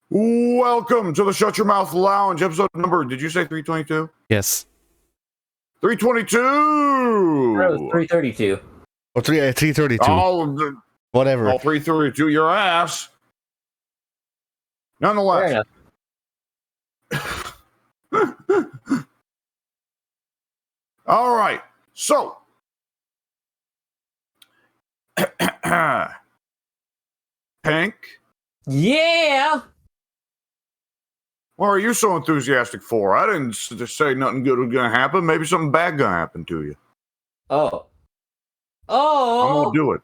Welcome to the Shut Your Mouth Lounge, episode number, did you say 322? Yes. 322! That was 332. Or 332. Whatever. All 332, your ass. Nonetheless. All right. So. Pink? Yeah! What are you so enthusiastic for? I didn't say nothing good was going to happen. Maybe something bad going to happen to you. Oh. I'm going to do it.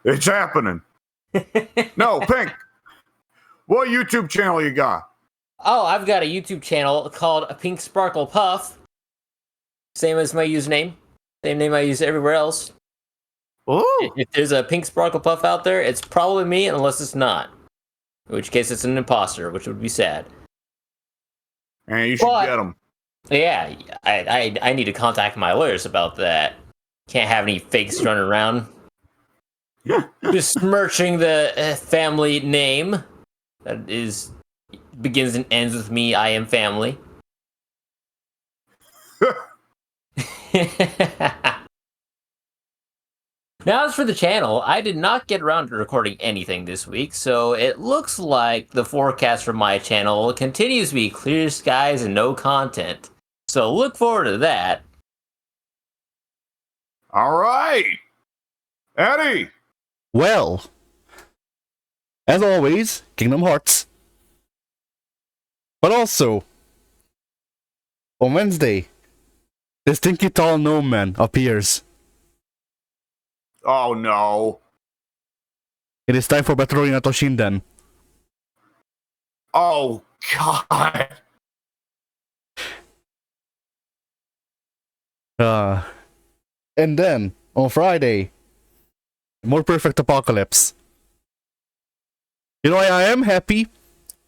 It's happening. No, Pink. What YouTube channel you got? Oh, I've got a YouTube channel called Pink Sparkle Puff. Same as my username. Same name I use everywhere else. Oh. If there's a Pink Sparkle Puff out there, it's probably me unless it's not. In which case it's an imposter, which would be sad. And you should get them. Yeah, I need to contact my lawyers about that. Can't have any fakes running around. Besmirching the family name that begins and ends with me. I am family. Now, as for the channel, I did not get around to recording anything this week, so it looks like the forecast for my channel continues to be clear skies and no content. So look forward to that. All right. Eddie. Well, as always, Kingdom Hearts. But also, on Wednesday, the stinky tall gnome man appears. Oh, no. It is time for Battlorina Toshinden. Oh, God. And then, on Friday, More Perfect Apocalypse. You know, I am happy,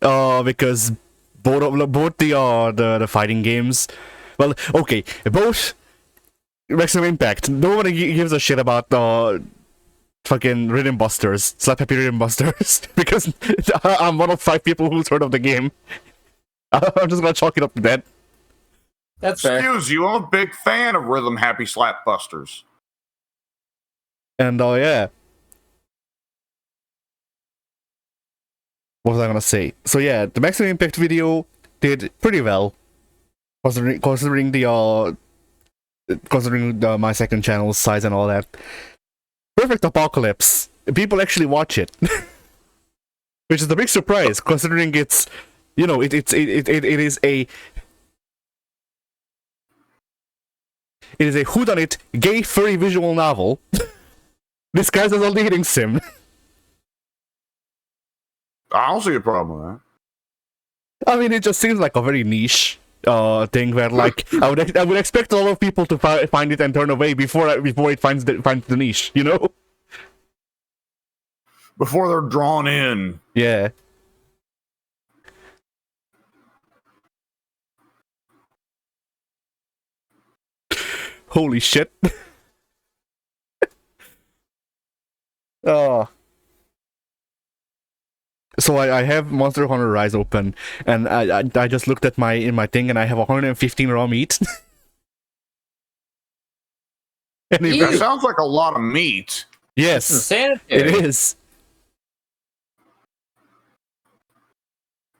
because both the fighting games, well, okay, both Maximum Impact. Nobody gives a shit about fucking Rhythm Busters, Slap Happy Rhythm Busters, because I'm one of 5 people who's heard of the game. I'm just gonna chalk it up to that. That's fair. Excuse you, I'm a big fan of Rhythm Happy Slap Busters. And yeah. What was I gonna say? So yeah, the Maximum Impact video did pretty well, considering my second channel's size and all that. Perfect Apocalypse, people actually watch it, which is a big surprise considering it's, you know, it is a whodunit gay furry visual novel disguised as a dating sim. I don't see a problem with I mean, it just seems like a very niche thing where, like, I would expect a lot of people to find it and turn away before it finds the niche, you know? Before they're drawn in. Yeah. Holy shit. Oh. So I have Monster Hunter Rise open, and I just looked at my thing, and I have 115 raw meat. And That sounds like a lot of meat. Yes, insanity. It is.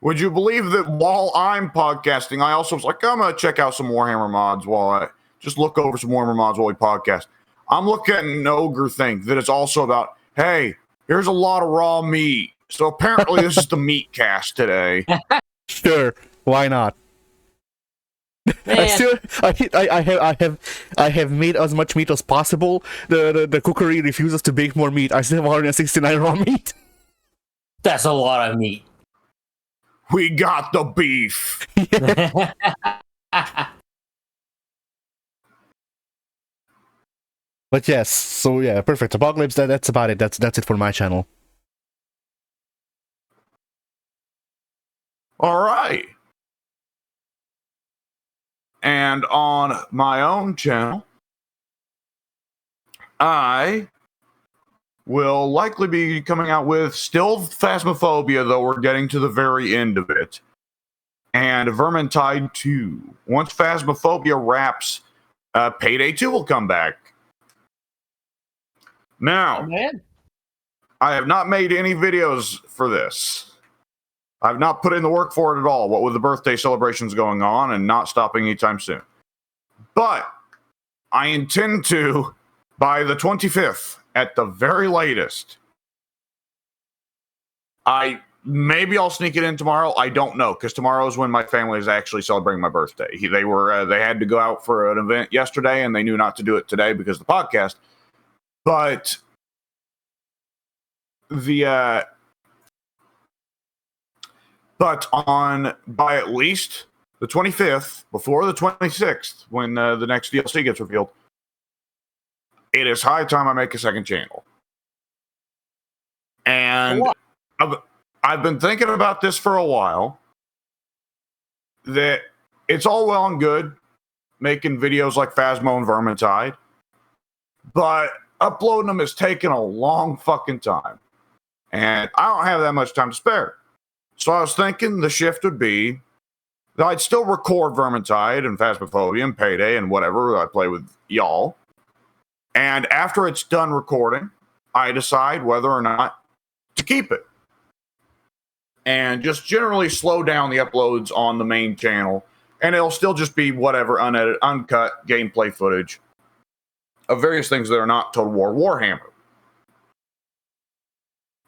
Would you believe that while I'm podcasting, I also was like, I'm going to check out some Warhammer mods while I just look over some Warhammer mods while we podcast. I'm looking at an ogre thing that it's also about, hey, here's a lot of raw meat. So apparently this is the meat cast today. Sure, why not? I have made as much meat as possible. The cookery refuses to bake more meat. I still have 169 raw meat. That's a lot of meat. We got the beef. But yes, so yeah, Perfect Apocalypse. That's about it. That's it for my channel. All right. And on my own channel, I will likely be coming out with still Phasmophobia, though we're getting to the very end of it, and Vermintide 2. Once Phasmophobia wraps, Payday 2 will come back. Now, man. I have not made any videos for this. I've not put in the work for it at all, what with the birthday celebrations going on and not stopping anytime soon. But I intend to, by the 25th, at the very latest. Maybe I'll sneak it in tomorrow. I don't know, because tomorrow is when my family is actually celebrating my birthday. They had to go out for an event yesterday, and they knew not to do it today because of the podcast. But by at least the 25th, before the 26th, when the next DLC gets revealed, it is high time I make a second channel. And I've been thinking about this for a while, that it's all well and good making videos like Phasmo and Vermintide, but uploading them is taking a long fucking time. And I don't have that much time to spare. So I was thinking the shift would be that I'd still record Vermintide and Phasmophobia and Payday and whatever I play with y'all. And after it's done recording, I decide whether or not to keep it. And just generally slow down the uploads on the main channel. And it'll still just be whatever unedited, uncut gameplay footage of various things that are not Total War Warhammer.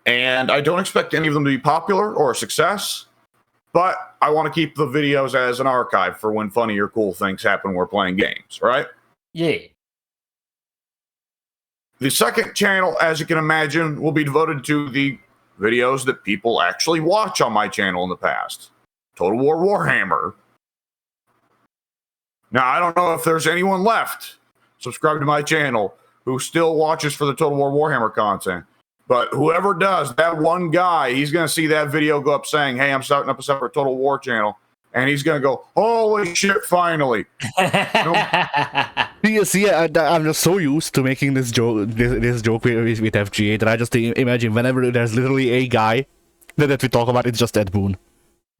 And I don't expect any of them to be popular or a success, but I want to keep the videos as an archive for when funny or cool things happen when we're playing games, right? Yeah. The second channel, as you can imagine, will be devoted to the videos that people actually watch on my channel in the past. Total War Warhammer. Now, I don't know if there's anyone left subscribed to my channel who still watches for the Total War Warhammer content. But whoever does, that one guy, he's going to see that video go up saying, hey, I'm starting up a separate Total War channel. And he's going to go, holy shit, finally. I'm just so used to making this joke with FGA that I just imagine whenever there's literally a guy that we talk about, it's just Ed Boon.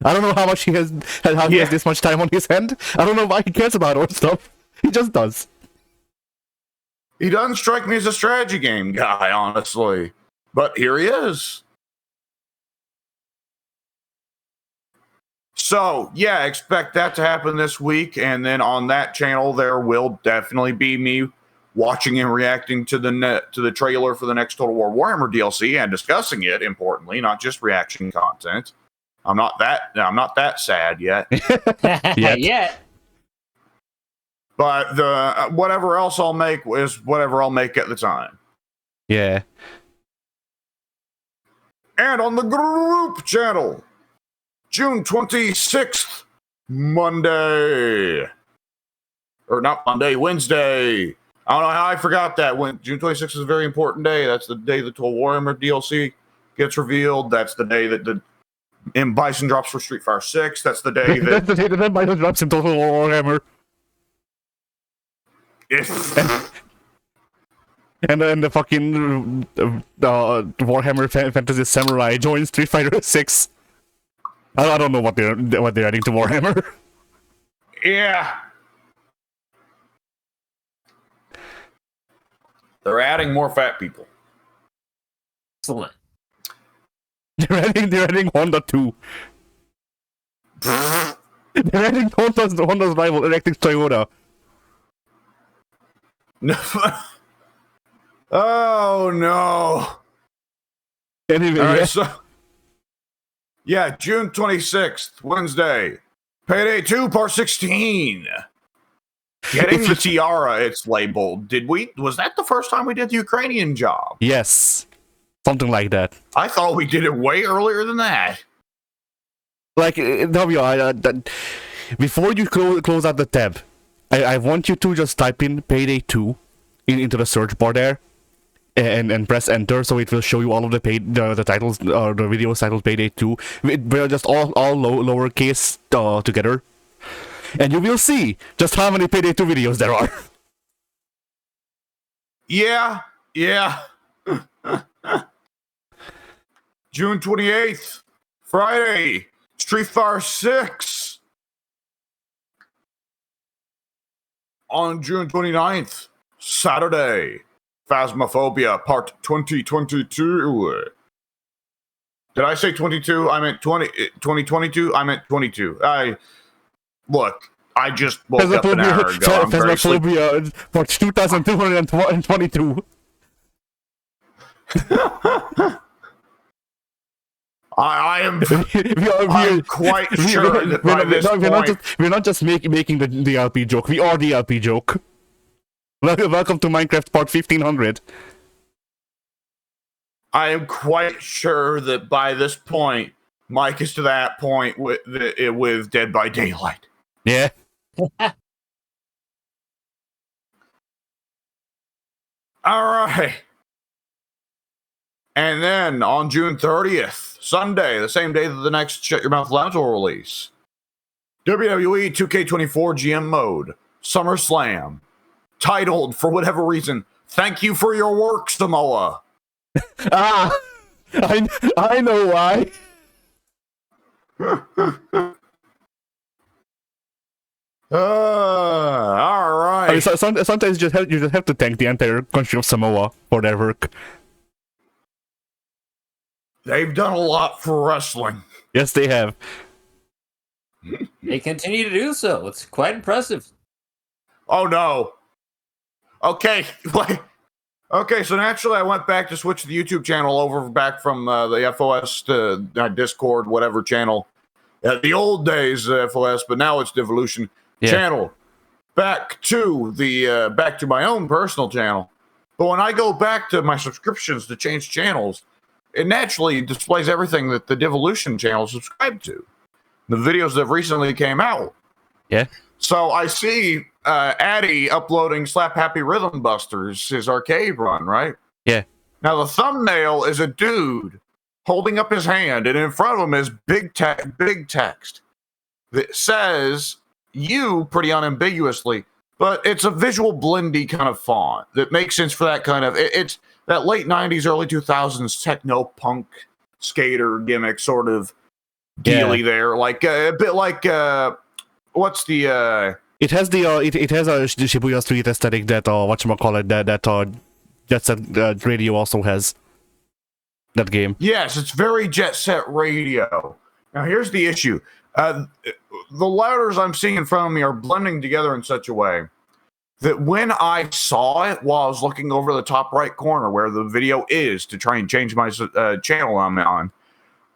I don't know how much he has this much time on his hand. I don't know why he cares about our stuff. He just does. He doesn't strike me as a strategy game guy, honestly. But here he is. So, yeah, expect that to happen this week. And then on that channel, there will definitely be me watching and reacting to the trailer for the next Total War Warhammer DLC and discussing it, importantly, not just reaction content. I'm not that sad yet. Yet. But the whatever else I'll make is whatever I'll make at the time. Yeah. And on the group channel, June 26th, Monday. Or not Monday, Wednesday. I don't know how I forgot that. June 26th is a very important day. That's the day the Total Warhammer DLC gets revealed. That's the day that the M. Bison drops for Street Fighter 6. That's the day that... That's the day that M. Bison drops in Total Warhammer. And then the fucking Warhammer Fantasy Samurai joins Street Fighter 6. I don't know what they're adding to Warhammer. Yeah. They're adding more fat people. Excellent. They're adding Honda 2. They're adding Honda's rival, electric Toyota. No. Oh no. Anyway, all right, so June 26th, Wednesday. Payday 2, Part 16. Getting the tiara, it's labeled. Was that the first time we did the Ukrainian job? Yes. Something like that. I thought we did it way earlier than that. Like, before you close out the tab, I want you to just type in Payday 2 into the search bar there. And press enter, so it will show you all of the titles, or the videos titled Payday 2. We're just all lowercase together. And you will see just how many Payday 2 videos there are. Yeah. June 28th, Friday, Street Fighter 6. On June 29th, Saturday, Phasmophobia Part 2022. Did I say 22? I meant 2022? I meant 22. Look, I just woke up an hour ago. I'm very sleepy. Phasmophobia for 2222. I'm quite sure that by this point... We're not just making the LP joke. We are the LP joke. Welcome to Minecraft Part 1500. I am quite sure that by this point, Mike is to that point with Dead by Daylight. Yeah. All right. And then on June 30th, Sunday, the same day that the next Shut Your Mouth Lounge will release, WWE 2K24 GM Mode, SummerSlam, titled, for whatever reason, Thank You for Your Work, Samoa. I know why. All right. I mean, sometimes you just have to thank the entire country of Samoa for their work. They've done a lot for wrestling. Yes, they have. They continue to do so. It's quite impressive. Oh no. Okay. Okay, so naturally I went back to switch the YouTube channel over back from the FOS to Discord, whatever channel. The old days FOS, but now it's Devolution channel. Back to my own personal channel. But when I go back to my subscriptions to change channels, it naturally displays everything that the Devolution channel subscribed to. The videos that recently came out. Yeah. So I see Addy uploading Slap Happy Rhythm Busters, his arcade run, right? Yeah. Now the thumbnail is a dude holding up his hand, and in front of him is big text that says "you" pretty unambiguously, but it's a visual blendy kind of font that makes sense for that kind of. It's that late '90s, early 2000s techno punk skater gimmick sort of dealy there, like a bit like what's the It has the it has a Shibuya Street aesthetic that whatchamacallit that Jet Set Radio also has. That game. Yes, it's very Jet Set Radio. Now here's the issue. The letters I'm seeing in front of me are blending together in such a way that when I saw it while I was looking over the top right corner where the video is to try and change my channel I'm on,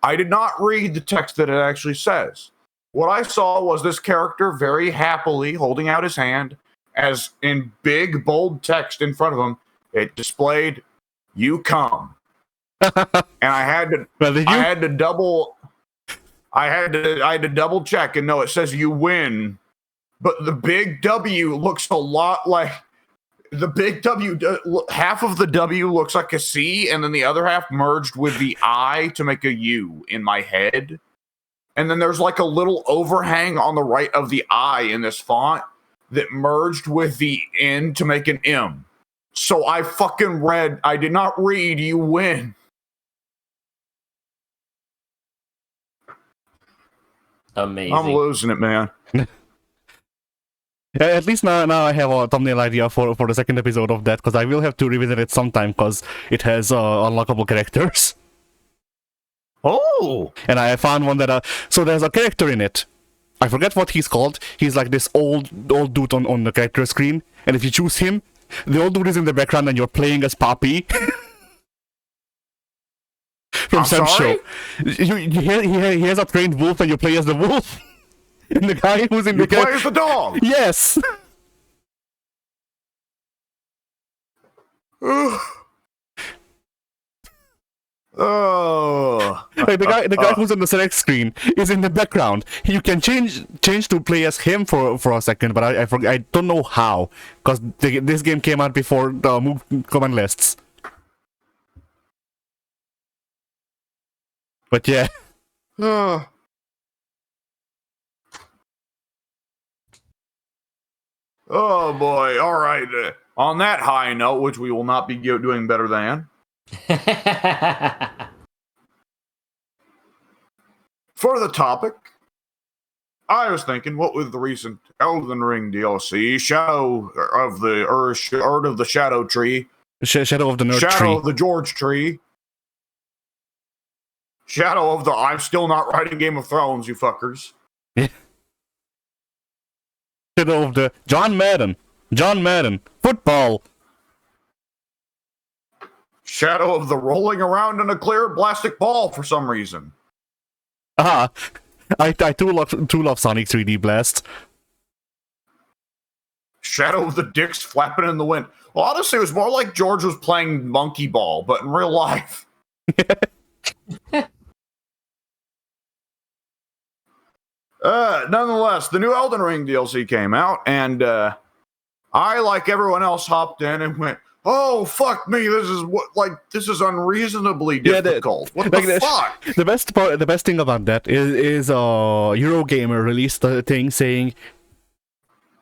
I did not read the text that it actually says. What I saw was this character very happily holding out his hand as in big, bold text in front of him, it displayed, "You come." And I had to double check and no, it says "you win." But the big W looks a lot like the big W. Half of the W looks like a C, and then the other half merged with the I to make a U in my head. And then there's like a little overhang on the right of the I in this font that merged with the N to make an M. So I did not read "you win." Amazing. I'm losing it, man. Yeah, at least now I have a thumbnail idea for the second episode of that, because I will have to revisit it sometime, because it has unlockable characters. Oh! And I found one that so there's a character in it. I forget what he's called. He's like this old dude on the character screen, and if you choose him, the old dude is in the background and you're playing as Poppy. From some show. He has a trained wolf and you play as the wolf. And the guy who's in you play as the dog. Yes. Oh. Like the guy who's on the select screen is in the background. You can change to play as him for a second, but I don't know how, because this game came out before the move command lists. But yeah. Oh boy! All right. On that high note, which we will not be doing better than. For the topic, I was thinking, what with the recent Elden Ring DLC, Shadow of the Art of the Shadow Tree, Shadow of the Nerd Shadow Tree. of the George Tree, Shadow of the I'm still not writing Game of Thrones, you fuckers. Shadow of the John Madden, football. Shadow of the rolling around in a clear plastic ball for some reason. Ah, I too love Sonic 3D Blast. Shadow of the dicks flapping in the wind. Well, honestly, it was more like George was playing monkey ball, but in real life. Nonetheless, the new Elden Ring DLC came out, and I, like everyone else, hopped in and went, "Oh fuck me! This is unreasonably difficult. What the fuck?" The best thing about that is Eurogamer released a thing saying,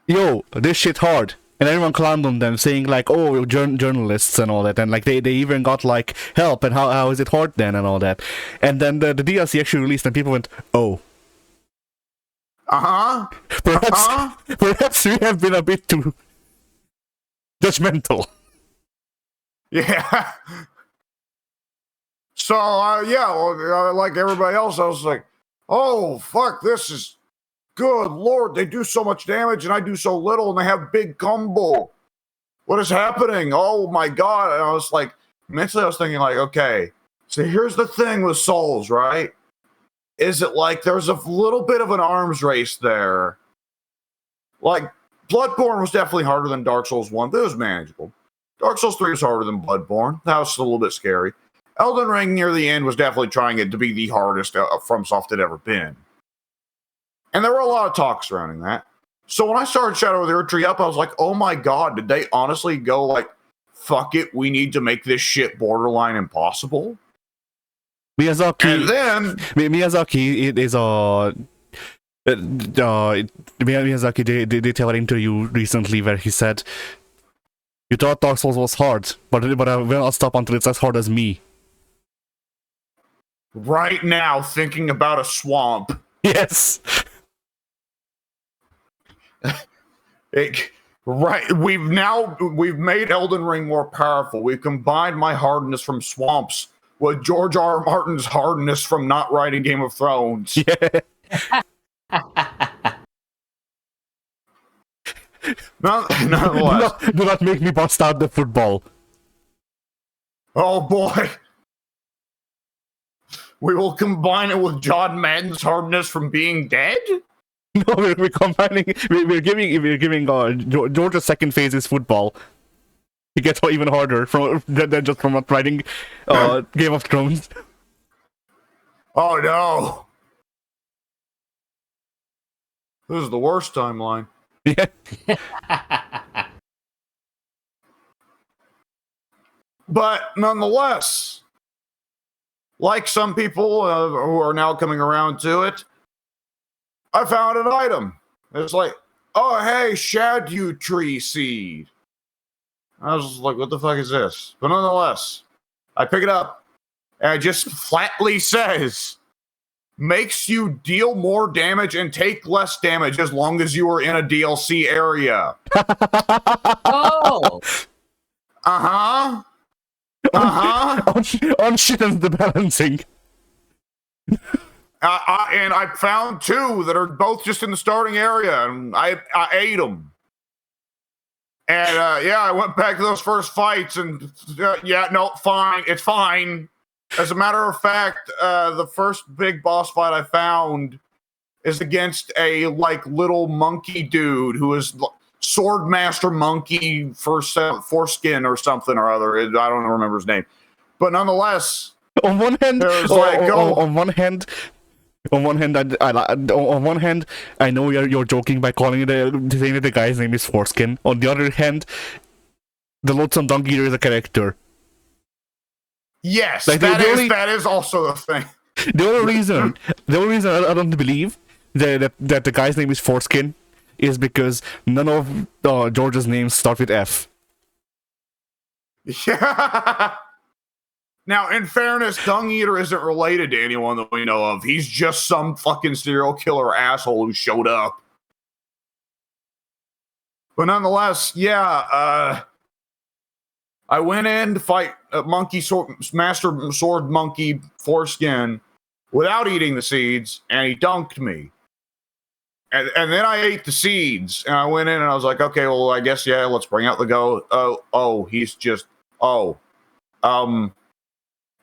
"Yo, this shit hard." And everyone clowned on them, saying like, "Oh, journalists and all that," and like they even got like help and how is it hard then and all that. And then the DLC actually released, and people went, "Oh, perhaps we have been a bit too judgmental." Yeah. So like everybody else, I was like, "Oh fuck, this is good lord, they do so much damage and I do so little, and they have big combo. What is happening? Oh my god." And I was like, mentally I was thinking like, okay, so here's the thing with Souls, right? Is it like there's a little bit of an arms race there? Like, Bloodborne was definitely harder than Dark Souls 1, but it was manageable. Dark Souls 3 was harder than Bloodborne. That was a little bit scary. Elden Ring near the end was definitely trying it to be the hardest FromSoft had ever been. And there were a lot of talk surrounding that. So when I started Shadow of the Earth Tree up, I was like, oh my god, did they honestly go like, fuck it, we need to make this shit borderline impossible? Miyazaki, and then Miyazaki is Miyazaki did tell an interview recently where he said, "You thought Dark Souls was hard, but I will not stop until it's as hard as me." Right now, thinking about a swamp. Yes. Right, we've made Elden Ring more powerful. We've combined my hardness from swamps with George R. R. Martin's hardness from not writing Game of Thrones. Yeah. Nonetheless. Do not make me bust out the football. Oh boy. We will combine it with John Madden's hardness from being dead? No, we're combining. We're giving George's second phase is football. It gets even harder than just from not writing Game of Thrones. Oh no! This is the worst timeline. Yeah. But nonetheless, like some people who are now coming around to it, I found an item. It's like, oh hey, Shadow Tree seed. I was like, what the fuck is this? But nonetheless, I pick it up, and it just flatly says, makes you deal more damage and take less damage as long as you are in a DLC area. Oh! Uh-huh. Uh-huh. On shit and the balancing. And I found two that are both just in the starting area, and I ate them. And I went back to those first fights, and fine, it's fine. As a matter of fact, the first big boss fight I found is against a little monkey dude who is Swordmaster Monkey Foreskin or something or other. I don't remember his name, but nonetheless, on one hand, I know you're joking by saying that the guy's name is Foreskin. On the other hand, the Lonesome Donkey is a character. Yes, that is also a thing. The only reason I don't believe that the guy's name is Foreskin is because none of George's names start with F. Yeah. Now, in fairness, Dung Eater isn't related to anyone that we know of. He's just some fucking serial killer asshole who showed up. But nonetheless, yeah, I went in to fight a master sword monkey foreskin without eating the seeds, and he dunked me. And then I ate the seeds, and I went in and I was like, okay, well, I guess, yeah, let's bring out the go. He's just,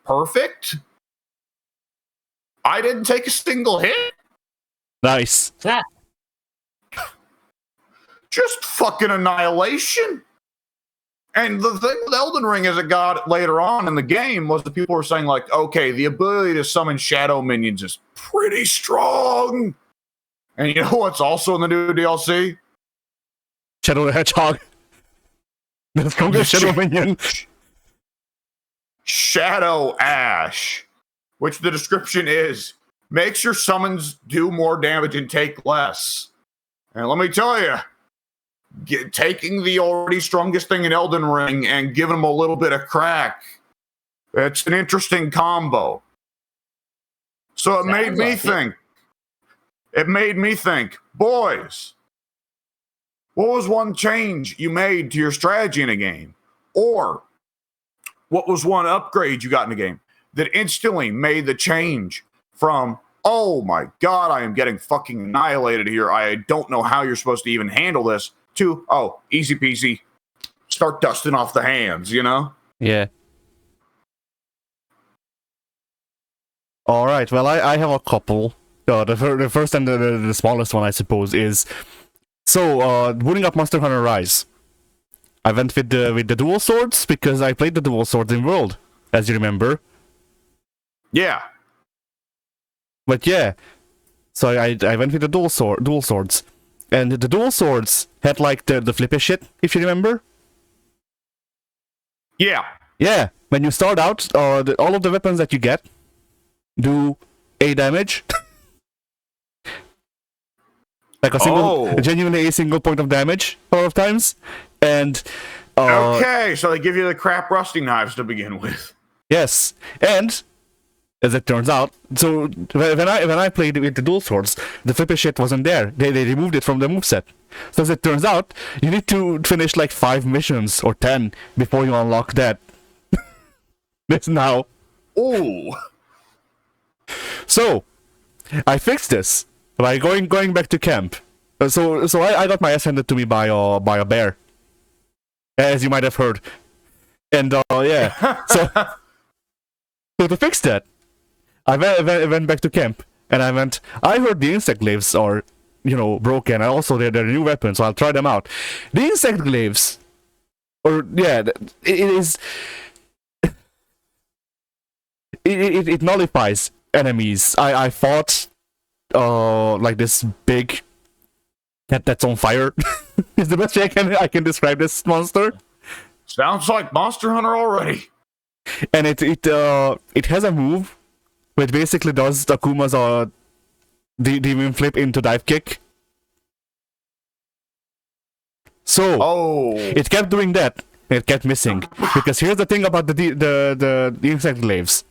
perfect? I didn't take a single hit? Nice. Just fucking annihilation. And the thing with Elden Ring as it got later on in the game was that people were saying, like, okay, the ability to summon shadow minions is pretty strong. And you know what's also in the new DLC? Shadow the Hedgehog. The strongest shadow minion. Shadow Ash, which the description is, makes your summons do more damage and take less. And let me tell you, taking the already strongest thing in Elden Ring and giving them a little bit of crack, it's an interesting combo. So it made me think. It made me think, boys, what was one change you made to your strategy in a game? Or what was one upgrade you got in a game that instantly made the change from, oh my god, I am getting fucking annihilated here, I don't know how you're supposed to even handle this, to, oh, easy peasy, start dusting off the hands, you know? Yeah. Alright, well, I have a couple. The first and the smallest one, I suppose, is... So, booting up Monster Hunter Rise. I went with the dual swords, because I played the dual swords in World, as you remember. Yeah. But yeah, so I went with the dual swords. And the dual swords had, like, the flippy shit, if you remember. Yeah. Yeah, when you start out, all of the weapons that you get do A damage. Like genuinely a single point of damage a lot of times. And okay, so they give you the crap rusting knives to begin with. Yes, and as it turns out, so when I played with the dual swords, the flippy shit wasn't there. They removed it from the moveset. So as it turns out, you need to finish like 5 missions or 10 before you unlock that. This now. Ooh. So I fixed this by going back to camp. So I got my ass handed to me by a bear, as you might have heard. And yeah, so to fix that, I went back to camp, and I heard the insect glaives are, broken, and also they're a new weapon, so I'll try them out. The insect glaives, it nullifies enemies. I fought like this big cat that's on fire. Is the best way I can describe this monster. Sounds like Monster Hunter already. And it has a move which basically does Akuma's demon flip into dive kick. So it kept doing that. It kept missing, because here's the thing about the insect glaives.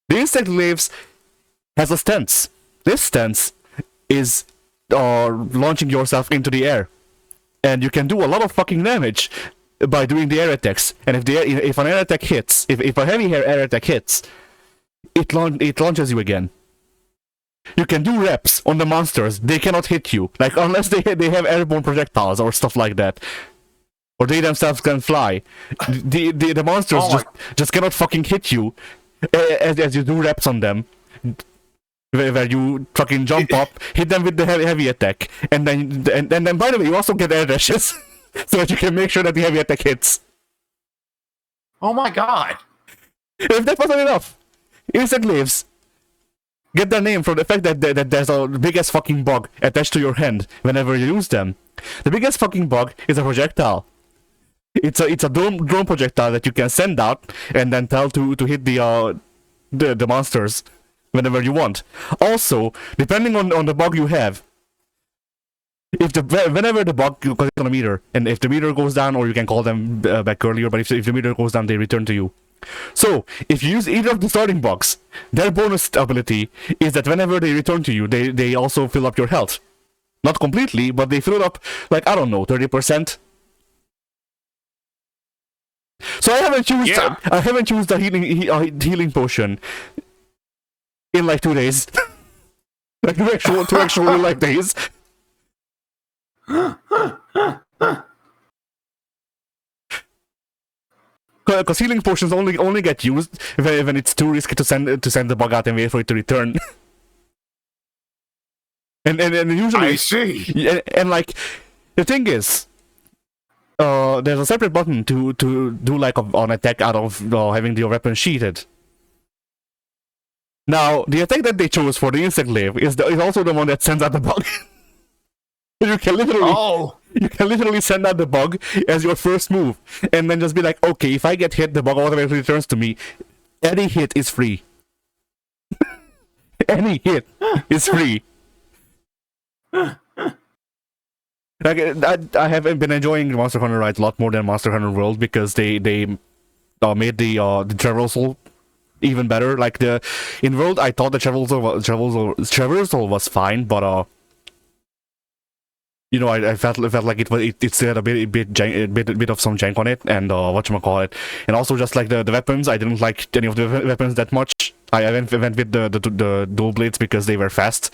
The insect glaives has a stance. This stance is launching yourself into the air, and you can do a lot of fucking damage by doing the air attacks. And if an air attack hits, if a heavy air attack hits, it launches you again. You can do reps on the monsters. They cannot hit you, like, unless they have airborne projectiles or stuff like that, or they themselves can fly. The monsters just cannot fucking hit you as you do reps on them, where you fucking jump up, hit them with the heavy attack, and then by the way, you also get air dashes, so that you can make sure that the heavy attack hits. Oh my god! If that wasn't enough, insect glaives get their name from the fact that there's a big ass fucking bug attached to your hand whenever you use them. The biggest fucking bug is a projectile. It's a drone projectile that you can send out and then tell to hit the monsters whenever you want. Also, depending on the bug you have, whenever the bug goes on a meter, and if the meter goes down, or you can call them back earlier, but if the meter goes down, they return to you. So, if you use either of the starting bugs, their bonus ability is that whenever they return to you, they also fill up your health. Not completely, but they fill it up, like, I don't know, 30%. So I haven't used the healing potion in like 2 days. Like two actual real life days. Because healing potions only get used when it's too risky to send the bug out and wait for it to return. and usually I see. And like the thing is, there's a separate button to do like an attack out of having your weapon sheatheded. Now the attack that they chose for the insect glaive is also the one that sends out the bug. You can literally send out the bug as your first move, and then just be like, okay, if I get hit, the bug automatically returns to me. Any hit is free. Any hit is free. Like, I have been enjoying Monster Hunter Rise a lot more than Monster Hunter World because they made the traversal even better. Like in World, I thought the traversal was fine, but you know, I felt like it still had a bit of some jank on it, and whatchamacallit. And also just like the weapons, I didn't like any of the weapons that much. I went with the dual blades because they were fast,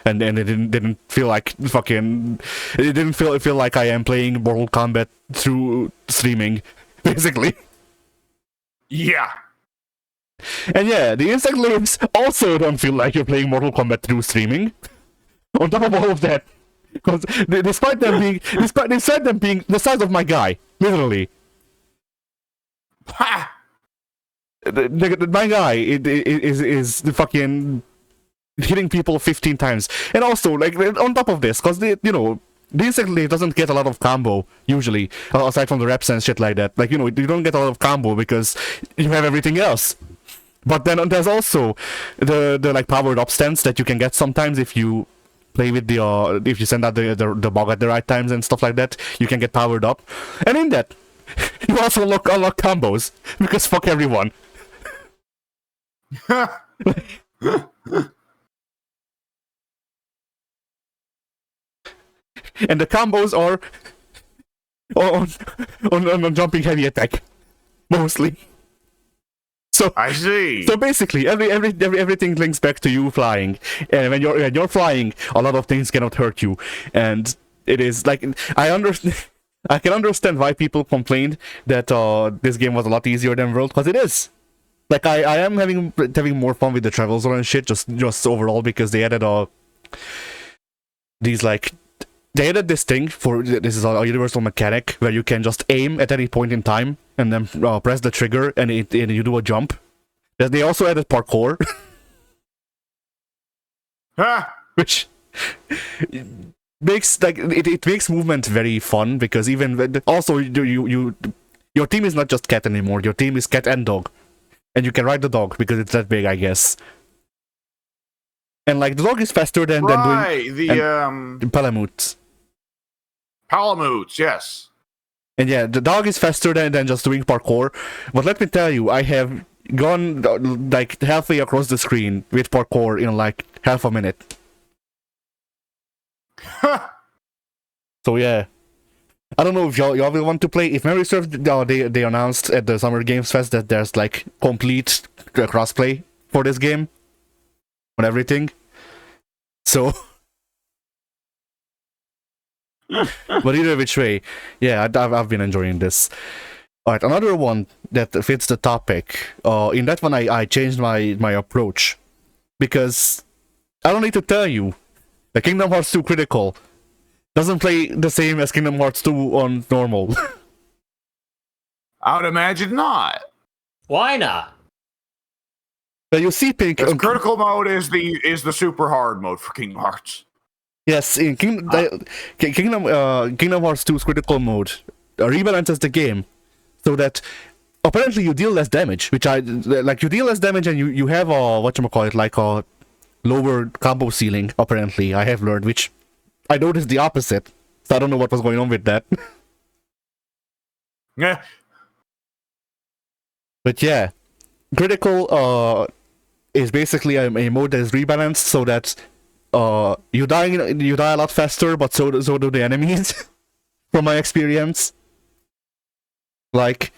and it didn't feel like fucking. It didn't feel like I am playing Mortal Kombat through streaming, basically. Yeah. And yeah, the insect glaives also don't feel like you're playing Mortal Kombat through streaming. On top of all of that. Because despite them being the size of my guy, literally, Ha! My guy is fucking hitting people 15 times, and also like on top of this, because the insect glaive doesn't get a lot of combo usually, aside from the reps and shit like that. Like you don't get a lot of combo because you have everything else. But then there's also the like powered up stance that you can get sometimes if you play with the if you send out the bug at the right times and stuff like that, you can get powered up, and in that you also unlock combos because fuck everyone. And the combos are on jumping heavy attack mostly. So I see. So basically, everything links back to you flying, and when you're flying, a lot of things cannot hurt you, and it is like I can understand why people complained that this game was a lot easier than World, because it is. Like I am having more fun with the travel zone and shit, just overall, because they added these like. They added this thing this is a universal mechanic where you can just aim at any point in time and then press the trigger and you do a jump. They also added parkour, which makes like it makes movement very fun, because even also your team is not just cat anymore. Your team is cat and dog, and you can ride the dog because it's that big, I guess. And like the dog is faster than doing the Palamutes. Palamutes, yes. And yeah, the dog is faster than just doing parkour. But let me tell you, I have gone like halfway across the screen with parkour in like half a minute. So yeah, I don't know if y'all will want to play. If memory serves, they announced at the Summer Games Fest that there's like complete crossplay for this game on everything. So. But either which way, yeah, I've been enjoying this. Alright, another one that fits the topic. In that one, I changed my approach, because I don't need to tell you, the Kingdom Hearts 2 Critical doesn't play the same as Kingdom Hearts 2 on normal. I would imagine not. Why not? You see, Pink. Critical mode is the super hard mode for Kingdom Hearts. Yes, in Kingdom Hearts 2's critical mode rebalances the game so that apparently you deal less damage, which you deal less damage and you have whatchamacallit, like a lower combo ceiling, apparently, I have learned, which I noticed the opposite, so I don't know what was going on with that. Yeah. But yeah, Critical is basically a mode that is rebalanced so that you die a lot faster, but so do the enemies. From my experience, like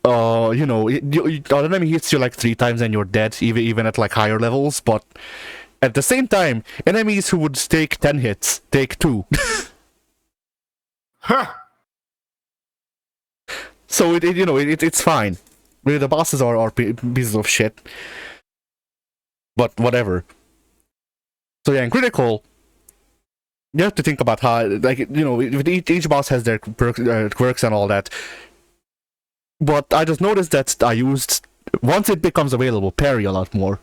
an enemy hits you like 3 times and you're dead, even at like higher levels. But at the same time, enemies who would take 10 hits take 2. Huh. So it's fine. Really, the bosses are pieces of shit, but whatever. So yeah, in critical, you have to think about how, like, each boss has their quirks and all that. But I just noticed that I used, once it becomes available, parry a lot more.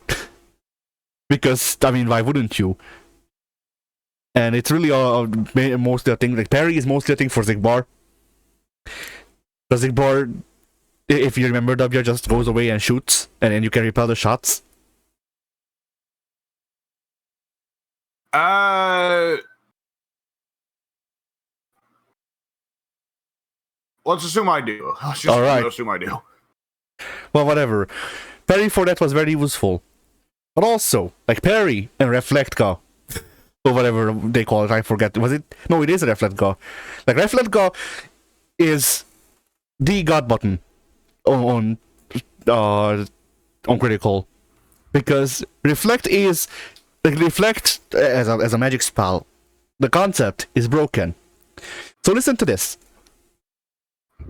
Because, I mean, why wouldn't you? And it's really mostly a thing, like, parry is mostly a thing for Zigbar. The Zigbar, if you remember, W just goes away and shoots, and then you can repel the shots. Let's assume I do. All right. Assume I do. Well, whatever. Parry for that was very useful. But also, like parry and reflect go, or whatever they call it, I forget. Was it? No, it is a reflect go. Like reflect go is the god button on critical, because reflect is like reflect as a magic spell. The concept is broken. So listen to this.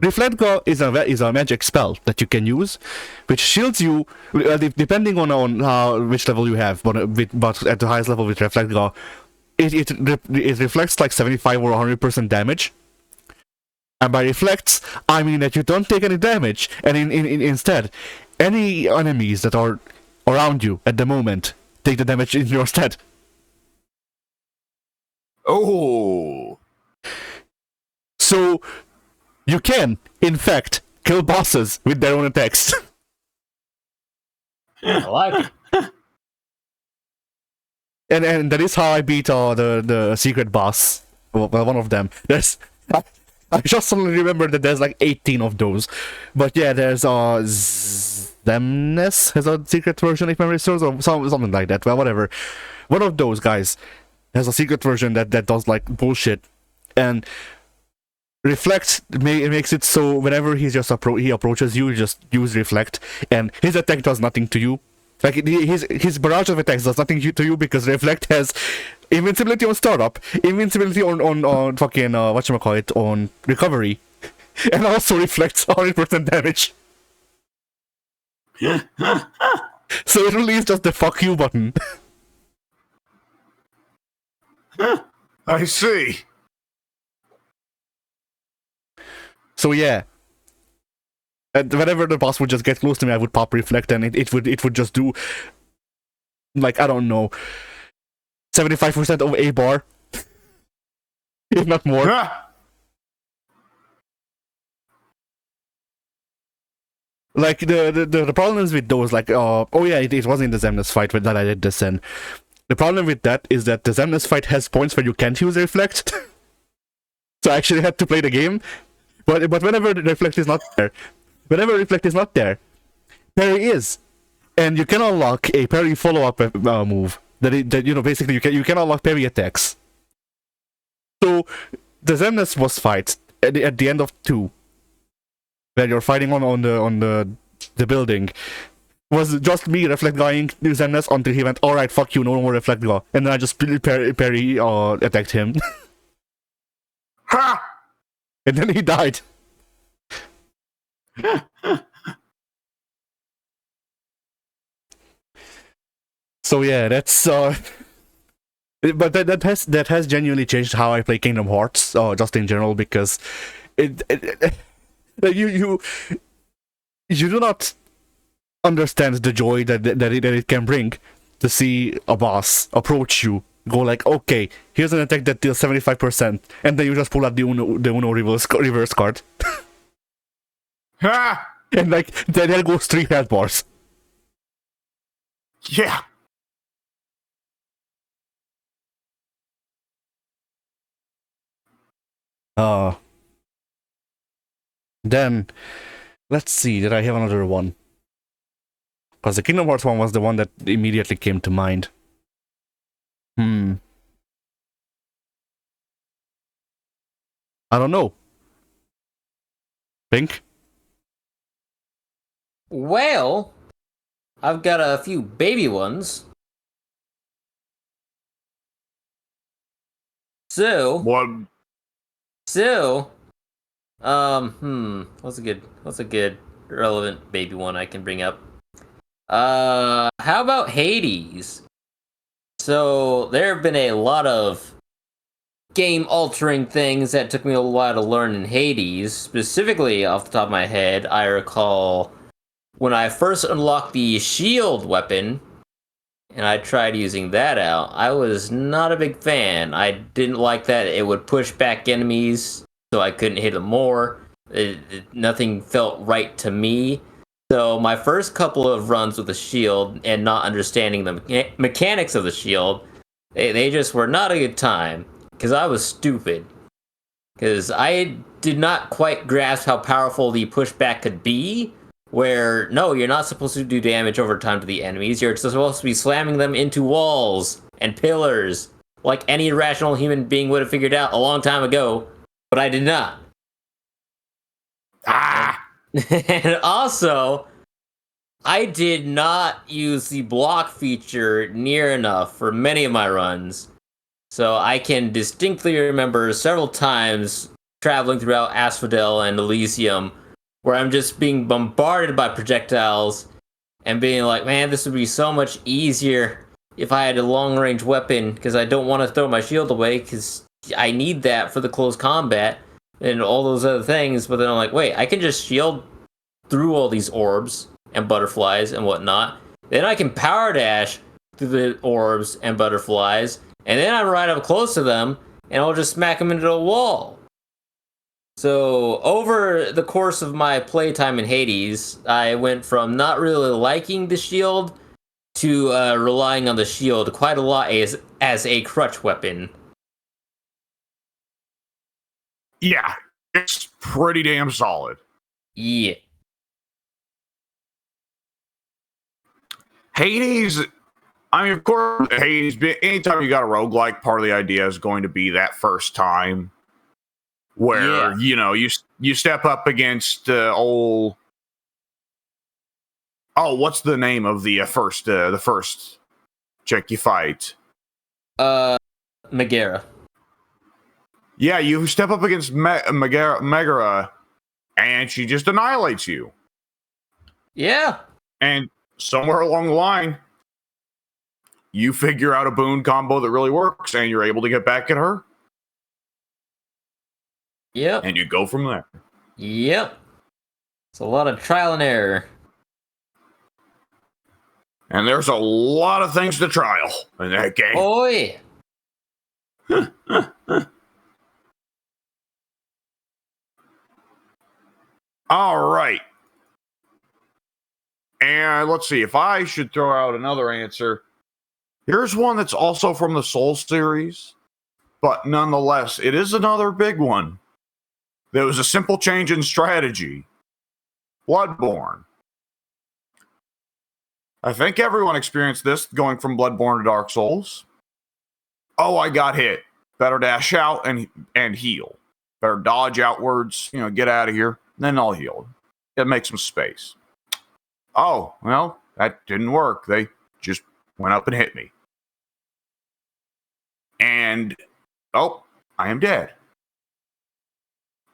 Reflect Go is a magic spell that you can use, which shields you depending on which level you have. But at the highest level with Reflect Go, it reflects like 75 or 100% damage. And by reflects, I mean that you don't take any damage, and instead, any enemies that are around you at the moment take the damage in your stead. Oh. So you can, in fact, kill bosses with their own attacks. I like it. And that is how I beat the secret boss. Well, one of them. I just suddenly remember that there's like 18 of those. But yeah, there's Zemnis has a secret version, if memory serves, or something like that. Well, whatever. One of those guys has a secret version that does like bullshit. And Reflect makes it so whenever he approaches you, just use Reflect, and his attack does nothing to you. Like his barrage of attacks does nothing to you because Reflect has invincibility on startup, invincibility on fucking whatchamacallit, on recovery, and also reflects 100% damage. So it really is just the fuck you button. I see. So yeah. And whenever the boss would just get close to me, I would pop Reflect, and it would just do, like, I don't know, 75% of a bar, if not more. Like the problems with those, like oh yeah, it was in the Zemnis fight that I did this in. The problem with that is that the Zemnis fight has points where you can't use Reflect, so I actually had to play the game. But whenever the Reflect is not there, parry is, and you can unlock a parry follow-up move that basically you can unlock parry attacks. So the Zemnis boss fight at the end of 2, where you're fighting on the building, was just me reflect guying Zemnis until he went, alright, fuck you, no more reflect go, and then I just parry attacked him. Ha! And then he died. So yeah, that's but that has genuinely changed how I play Kingdom Hearts, just in general, because you do not understand the joy that it can bring to see a boss approach you, go like, okay, here's an attack that deals 75%, and then you just pull out the Uno reverse card. Ha! And like, there goes 3 health bars. Yeah. Then let's see, did I have another one? Because the Kingdom Hearts one was the one that immediately came to mind. I don't know. Pink? Well, I've got a few baby ones. So, what's a good relevant baby one I can bring up? How about Hades? So, there have been a lot of game-altering things that took me a while to learn in Hades. Specifically, off the top of my head, I recall when I first unlocked the shield weapon, and I tried using that out, I was not a big fan. I didn't like that it would push back enemies, so I couldn't hit them more. Nothing felt right to me. So my first couple of runs with the shield and not understanding the mechanics of the shield, they just were not a good time. Because I was stupid. Because I did not quite grasp how powerful the pushback could be. Where, no, you're not supposed to do damage over time to the enemies. You're supposed to be slamming them into walls and pillars, like any rational human being would have figured out a long time ago, but I did not. And also, I did not use the block feature near enough for many of my runs. So I can distinctly remember several times traveling throughout Asphodel and Elysium where I'm just being bombarded by projectiles and being like, man, this would be so much easier if I had a long-range weapon, because I don't want to throw my shield away, because I need that for the close combat and all those other things. But then I'm like, wait, I can just shield through all these orbs and butterflies and whatnot. Then I can power dash through the orbs and butterflies, and then I'm right up close to them, and I'll just smack them into a wall. So, over the course of my playtime in Hades, I went from not really liking the shield to relying on the shield quite a lot as a crutch weapon. Yeah, it's pretty damn solid. Yeah. Hades, I mean, of course, Hades, anytime you got a roguelike, part of the idea is going to be that first time where, you know, you step up against old... Oh, what's the name of the first chick you fight? Megara. Yeah, you step up against Megara, and she just annihilates you. Yeah. And somewhere along the line, you figure out a boon combo that really works, and you're able to get back at her. Yep. And you go from there. Yep. It's a lot of trial and error. And there's a lot of things to trial in that game. Oh, yeah. All right. And let's see, if I should throw out another answer, here's one that's also from the Soul series, but nonetheless, it is another big one. There was a simple change in strategy. Bloodborne. I think everyone experienced this going from Bloodborne to Dark Souls. Oh, I got hit. Better dash out and heal. Better dodge outwards, get out of here. Then I'll heal. It makes some space. Oh, well, that didn't work. They just went up and hit me. And, oh, I am dead.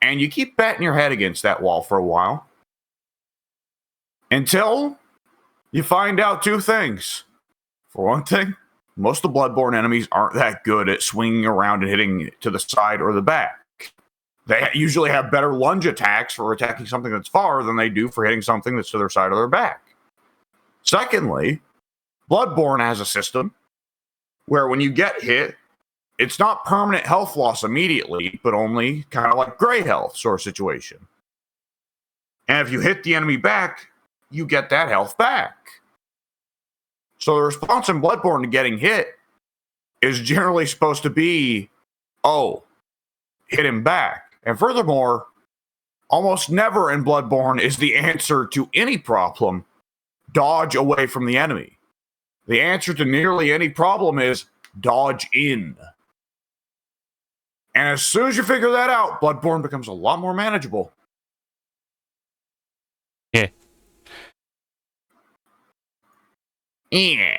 And you keep batting your head against that wall for a while. Until you find out two things. For one thing, most of the Bloodborne enemies aren't that good at swinging around and hitting to the side or the back. They usually have better lunge attacks for attacking something that's far than they do for hitting something that's to their side or their back. Secondly, Bloodborne has a system where when you get hit, it's not permanent health loss immediately, but only kind of like gray health sort of situation. And if you hit the enemy back, you get that health back. So the response in Bloodborne to getting hit is generally supposed to be, oh, hit him back. And furthermore, almost never in Bloodborne is the answer to any problem dodge away from the enemy. The answer to nearly any problem is dodge in. And as soon as you figure that out, Bloodborne becomes a lot more manageable. Yeah. Yeah.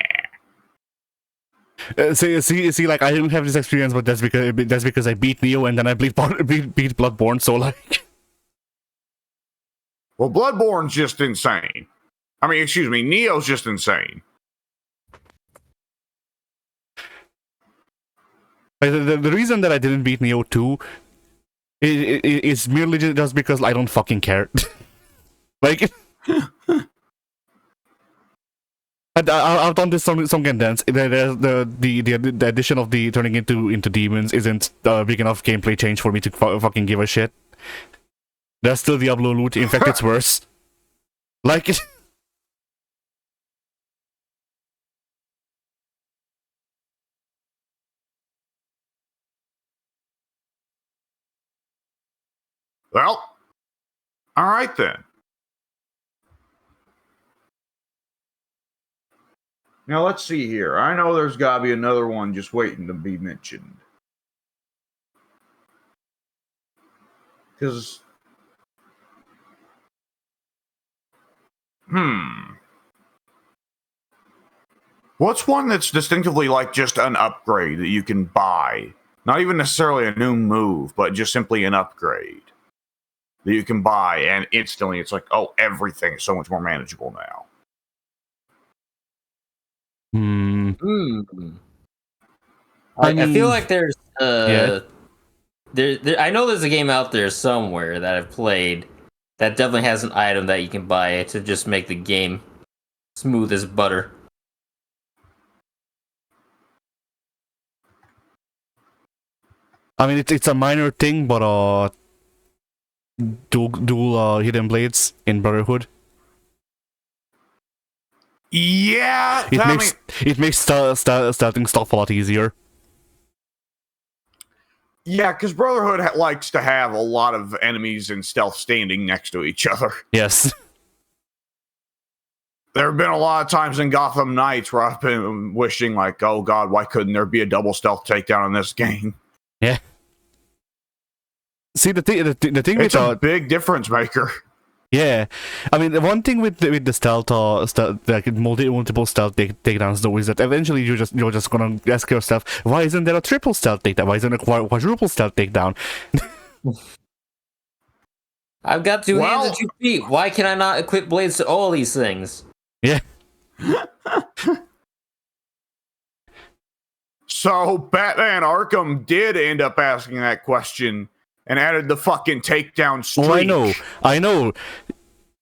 See, like I didn't have this experience, but that's because I beat Neo and then I beat Bloodborne. So like, well, Bloodborne's just insane. I mean, excuse me, Neo's just insane. like, the reason that I didn't beat Neo 2 is merely just because I don't fucking care. Like, I've done this some Dance. The addition of the turning into demons isn't big enough gameplay change for me to fucking give a shit. There's still Diablo loot. In fact, it's worse. Like, well, all right then. Now let's see here. I know there's got to be another one just waiting to be mentioned. Because, what's one that's distinctively like just an upgrade that you can buy? Not even necessarily a new move, but just simply an upgrade that you can buy, and instantly it's like, oh, everything is so much more manageable now. I feel like there's yeah. there I know there's a game out there somewhere that I've played that definitely has an item that you can buy to just make the game smooth as butter. I mean, it's a minor thing, but dual hidden blades in Brotherhood. Yeah, It makes starting stuff a lot easier. Yeah, because Brotherhood likes to have a lot of enemies in stealth standing next to each other. Yes. There have been a lot of times in Gotham Knights where I've been wishing, like, oh god, why couldn't there be a double stealth takedown in this game? Yeah. See, the thing it's a big difference maker. Yeah, I mean, the one thing with the stealth like multiple stealth takedowns though is that eventually you're just gonna ask yourself, why isn't there a triple stealth takedown? Why isn't there a quadruple stealth takedown? I've got two hands and 2 feet. Why can I not equip blades to all these things? Yeah. So Batman Arkham did end up asking that question and added the fucking takedown streak. Oh, I know.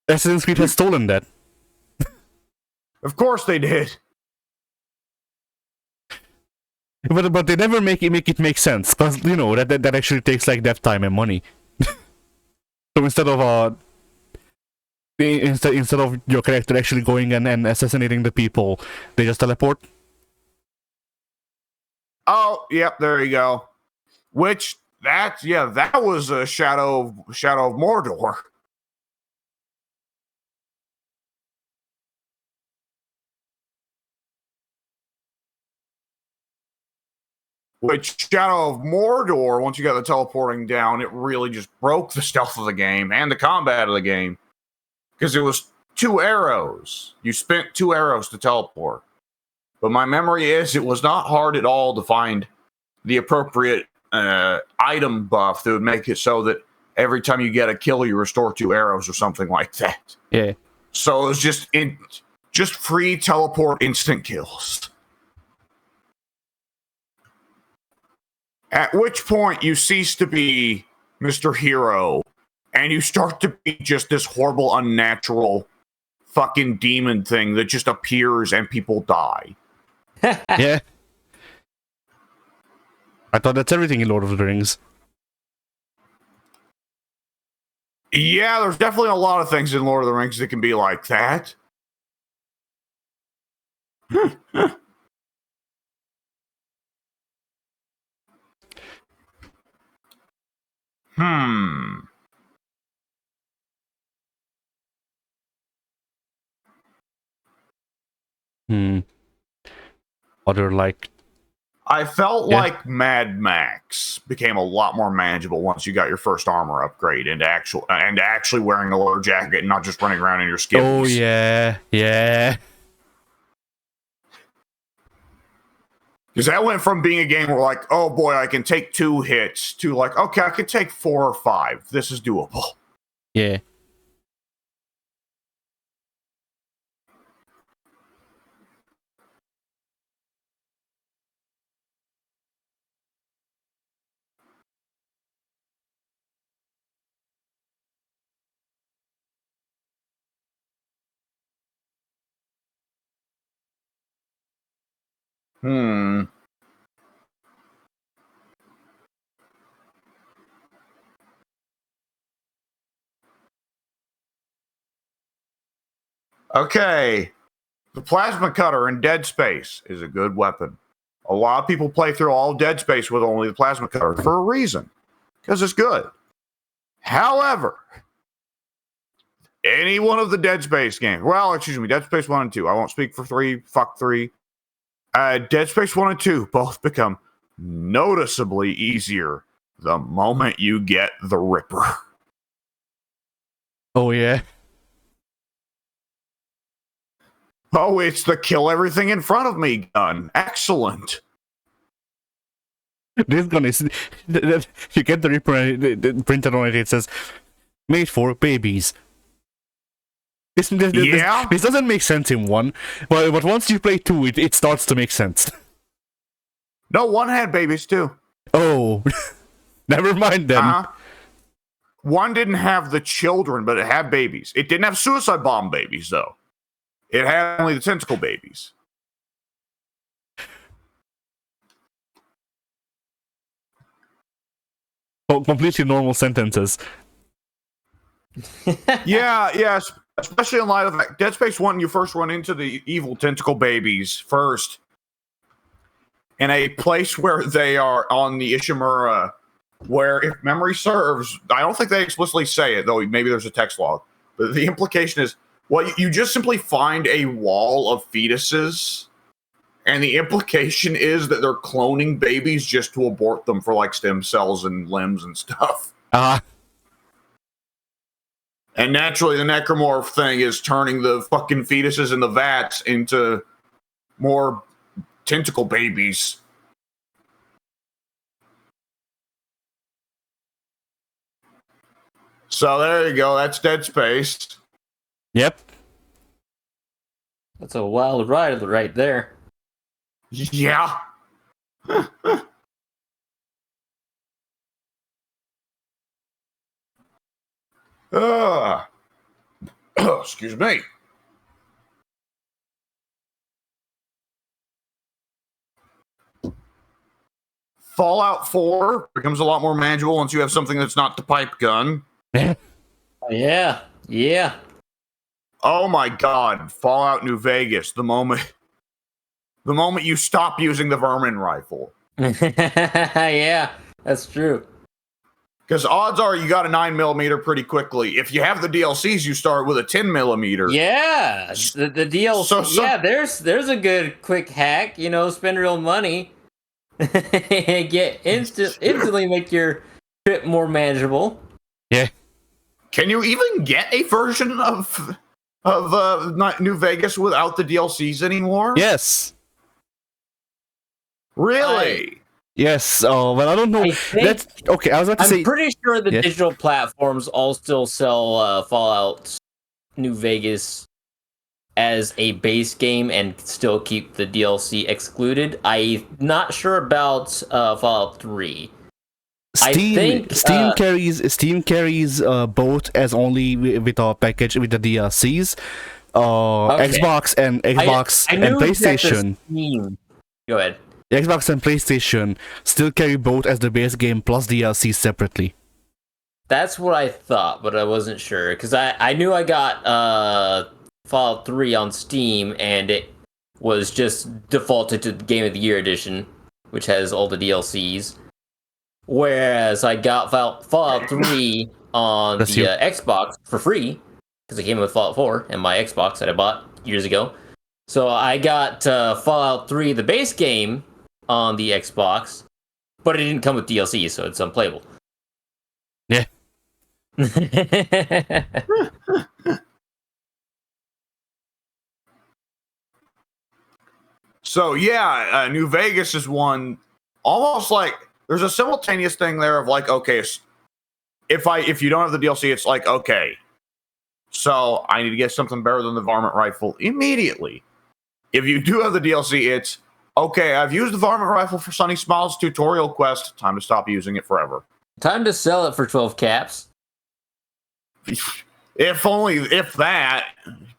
Assassin's Creed has stolen that. Of course they did. But they never make it make sense, because you know that actually takes like dev time and money. So instead of your character actually going and assassinating the people, they just teleport. Oh, yep, there you go. Which that was a Shadow of Mordor. Which Shadow of Mordor, once you got the teleporting down, it really just broke the stealth of the game and the combat of the game. Because it was 2 arrows. You spent 2 arrows to teleport. But my memory is it was not hard at all to find the appropriate item buff that would make it so that every time you get a kill, you restore 2 arrows or something like that. Yeah. So it was just free teleport instant kills. At which point you cease to be Mr. Hero and you start to be just this horrible, unnatural fucking demon thing that just appears and people die. Yeah. I thought that's everything in Lord of the Rings. Yeah, there's definitely a lot of things in Lord of the Rings that can be like that. Other like I felt Yeah. like Mad Max became a lot more manageable once you got your first armor upgrade and actually wearing a leather jacket and not just running around in your skivvies. Oh yeah. Because that went from being a game where like, oh boy, I can take 2 hits to like, okay, I can take 4 or 5. This is doable. Yeah. Okay. The plasma cutter in Dead Space is a good weapon. A lot of people play through all of Dead Space with only the plasma cutter for a reason. Because it's good. However, any one of the Dead Space games, well, excuse me, Dead Space 1 and 2. I won't speak for 3. Fuck 3. Dead Space 1 and 2 both become noticeably easier the moment you get the Ripper. Oh yeah. Oh, it's the kill everything in front of me gun. Excellent. This gun is you get the Reaper and it printed on it. It says made for babies. This doesn't make sense in 1, but once you play 2, it starts to make sense. No, 1 had babies too. Oh, never mind then. 1 didn't have the children, but it had babies. It didn't have suicide bomb babies though. It had only the tentacle babies. Completely normal sentences. Yeah, especially in light of that. Dead Space 1, you first run into the evil tentacle babies first in a place where they are on the Ishimura, where, if memory serves, I don't think they explicitly say it, though maybe there's a text log, but the implication is, well, you just simply find a wall of fetuses, and the implication is that they're cloning babies just to abort them for, like, stem cells and limbs and stuff. And naturally, the necromorph thing is turning the fucking fetuses in the vats into more tentacle babies. So there you go. That's Dead Space. Yep. That's a wild ride right there. Yeah. Excuse me. Fallout 4 becomes a lot more manageable once you have something that's not the pipe gun. Yeah. Oh my god, Fallout New Vegas, the moment you stop using the vermin rifle. Yeah, that's true. Because odds are you got a 9mm pretty quickly. If you have the DLCs, you start with a 10mm. Yeah, the DLC. Yeah, there's a good quick hack. Spend real money, get instantly make your trip more manageable. Yeah. Can you even get a version of New Vegas without the DLCs anymore? Yes. Really? Yes. Well, I don't know. That's okay. I was about to say. I'm pretty sure the digital platforms all still sell Fallout New Vegas as a base game and still keep the DLC excluded. I'm not sure about Fallout 3. Steam carries both as only with our package with the DLCs. Okay. Xbox and PlayStation. Go ahead. Xbox and PlayStation still carry both as the base game plus DLC separately. That's what I thought, but I wasn't sure because I knew I got Fallout 3 on Steam and it was just defaulted to the Game of the Year edition, which has all the DLCs. Whereas I got Fallout 3 on the Xbox for free because it came with Fallout 4 and my Xbox that I bought years ago. So I got Fallout 3, the base game, on the Xbox, but it didn't come with DLC, so it's unplayable. Yeah. So yeah, New Vegas is one almost like there's a simultaneous thing there of like, okay, if you don't have the DLC, it's like, okay, so I need to get something better than the varmint rifle immediately. If you do have the DLC, it's okay, I've used the varmint rifle for Sunny Smiles tutorial quest, time to stop using it forever. Time to sell it for 12 caps. If that.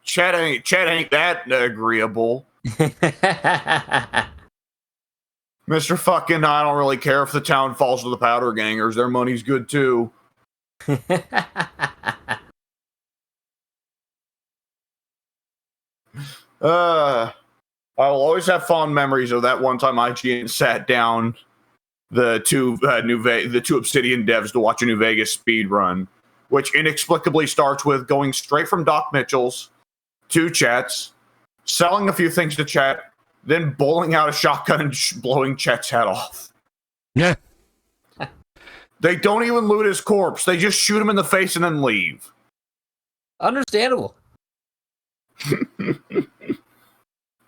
Chet ain't that agreeable. Mr. Fucking, I don't really care if the town falls to the powder gangers. Their money's good too. I will always have fond memories of that one time IGN sat down the two Obsidian devs to watch a New Vegas speed run, which inexplicably starts with going straight from Doc Mitchell's to Chet's, selling a few things to Chet, then bowling out a shotgun and blowing Chet's head off. Yeah. They don't even loot his corpse. They just shoot him in the face and then leave. Understandable.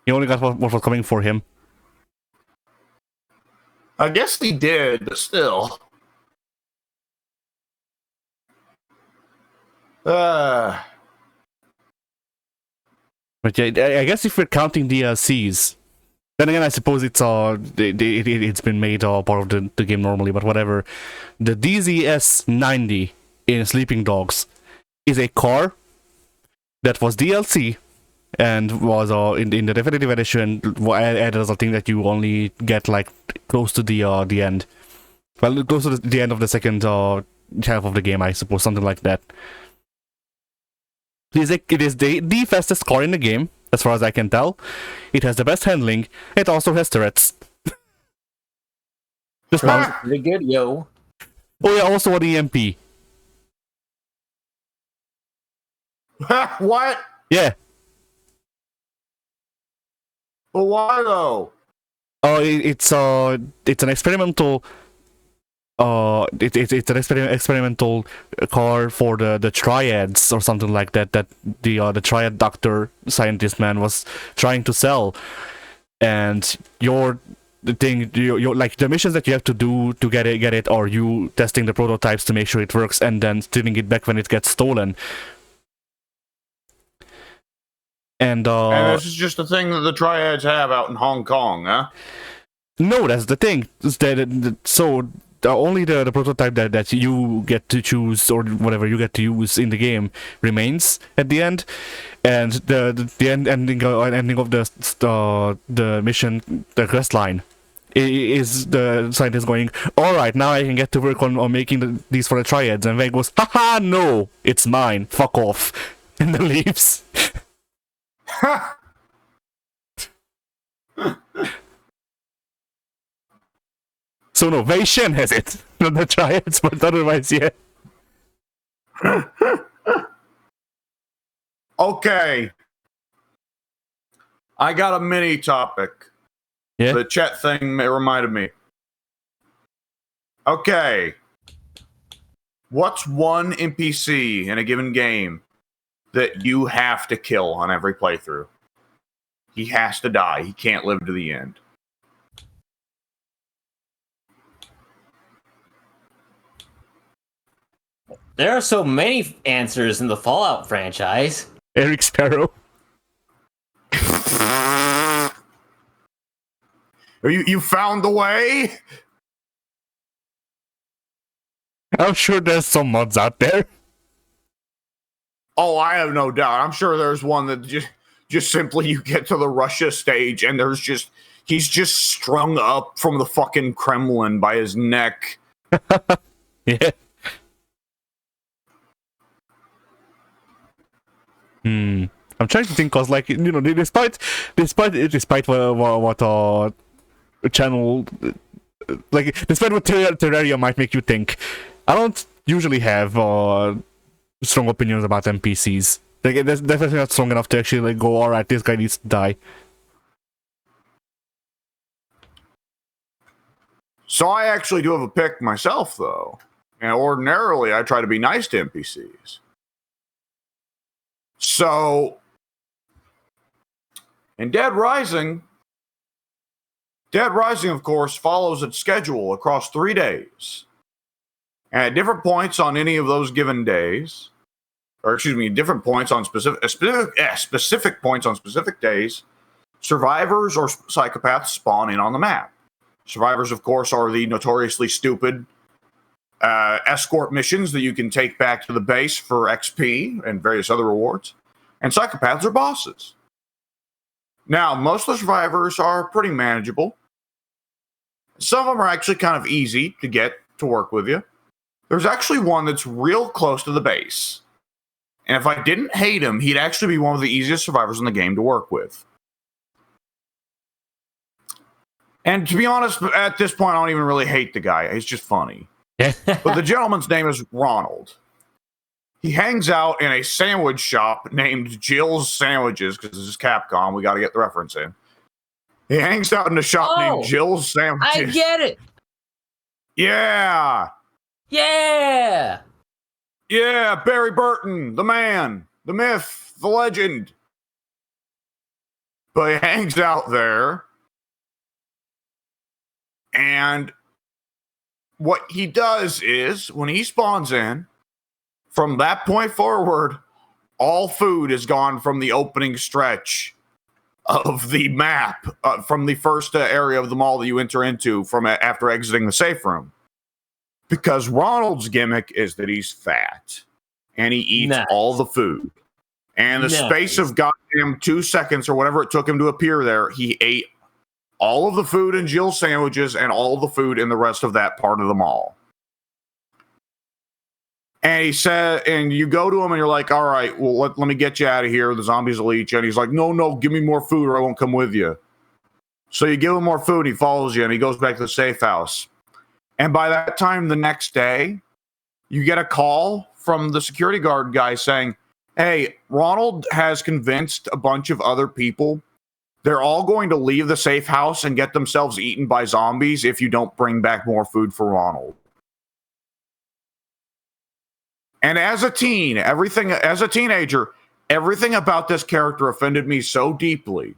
He only got what was coming for him. I guess he did, but still. But yeah, I guess if we're counting DLCs, then again, I suppose it's been made part of the game normally. But whatever, the DZS-90 in Sleeping Dogs is a car that was DLC and was in the definitive edition added as a thing that you only get like close to the end. Well, close to the end of the second half of the game, I suppose, something like that. It is the fastest car in the game, as far as I can tell. It has the best handling. It also has turrets. Just Sounds pretty good, yo. Oh yeah, also an EMP. What? Yeah. But why though? It's an experimental. It's an experimental car for the triads or something like that. That the triad doctor scientist man was trying to sell, and your like the missions that you have to do to get it, or you testing the prototypes to make sure it works, and then stealing it back when it gets stolen. And this is just a thing that the triads have out in Hong Kong, huh? No, that's the thing. Only the prototype that you get to choose, or whatever you get to use in the game, remains at the end, and the ending of the mission, the quest line, is the scientist going, all right, now I can get to work on making these for the triads, and Veg goes, haha, no, it's mine, fuck off, and then leaves. So no, Wei Shen has it, not the triads, but otherwise, yeah. Okay. I got a mini topic. Yeah. The chat thing reminded me. Okay. What's one NPC in a given game that you have to kill on every playthrough? He has to die. He can't live to the end. There are so many answers in the Fallout franchise. Eric Sparrow. You found the way? I'm sure there's some mods out there. Oh, I have no doubt. I'm sure there's one that just simply you get to the Russia stage and he's just strung up from the fucking Kremlin by his neck. Yeah. I'm trying to think, cause like, you know, despite what channel, like, despite what Terraria might make you think, I don't usually have strong opinions about NPCs. Like, that's definitely not strong enough to actually like go, alright, this guy needs to die. So I actually do have a pick myself, though. And ordinarily, I try to be nice to NPCs. So, in Dead Rising, of course, follows its schedule across 3 days. And at different points on any of those given days, or excuse me, different points on specific points on specific days, survivors or psychopaths spawn in on the map. Survivors, of course, are the notoriously stupid escort missions that you can take back to the base for XP and various other rewards. And psychopaths are bosses. Now, most of the survivors are pretty manageable. Some of them are actually kind of easy to get to work with you. There's actually one that's real close to the base. And if I didn't hate him, he'd actually be one of the easiest survivors in the game to work with. And to be honest, at this point, I don't even really hate the guy. He's just funny. But the gentleman's name is Ronald. He hangs out in a sandwich shop named Jill's Sandwiches, because this is Capcom. We got to get the reference in. He hangs out in a shop named Jill's Sandwiches. I get it. Yeah. Yeah. Yeah, Barry Burton, the man, the myth, the legend. But he hangs out there. And what he does is, when he spawns in, from that point forward, all food is gone from the opening stretch of the map, from the first area of the mall that you enter into from after exiting the safe room. Because Ronald's gimmick is that he's fat, and he eats all the food. And the space of goddamn 2 seconds or whatever it took him to appear there, he ate all of the food in Jill's Sandwiches and all the food in the rest of that part of the mall. And he said, and you go to him and you're like, all right, well, let me get you out of here. The zombies will eat you. And he's like, no, give me more food or I won't come with you. So you give him more food. He follows you and he goes back to the safe house. And by that time, the next day, you get a call from the security guard guy saying, hey, Ronald has convinced a bunch of other people they're all going to leave the safe house and get themselves eaten by zombies if you don't bring back more food for Ronald. And as a teenager, everything about this character offended me so deeply.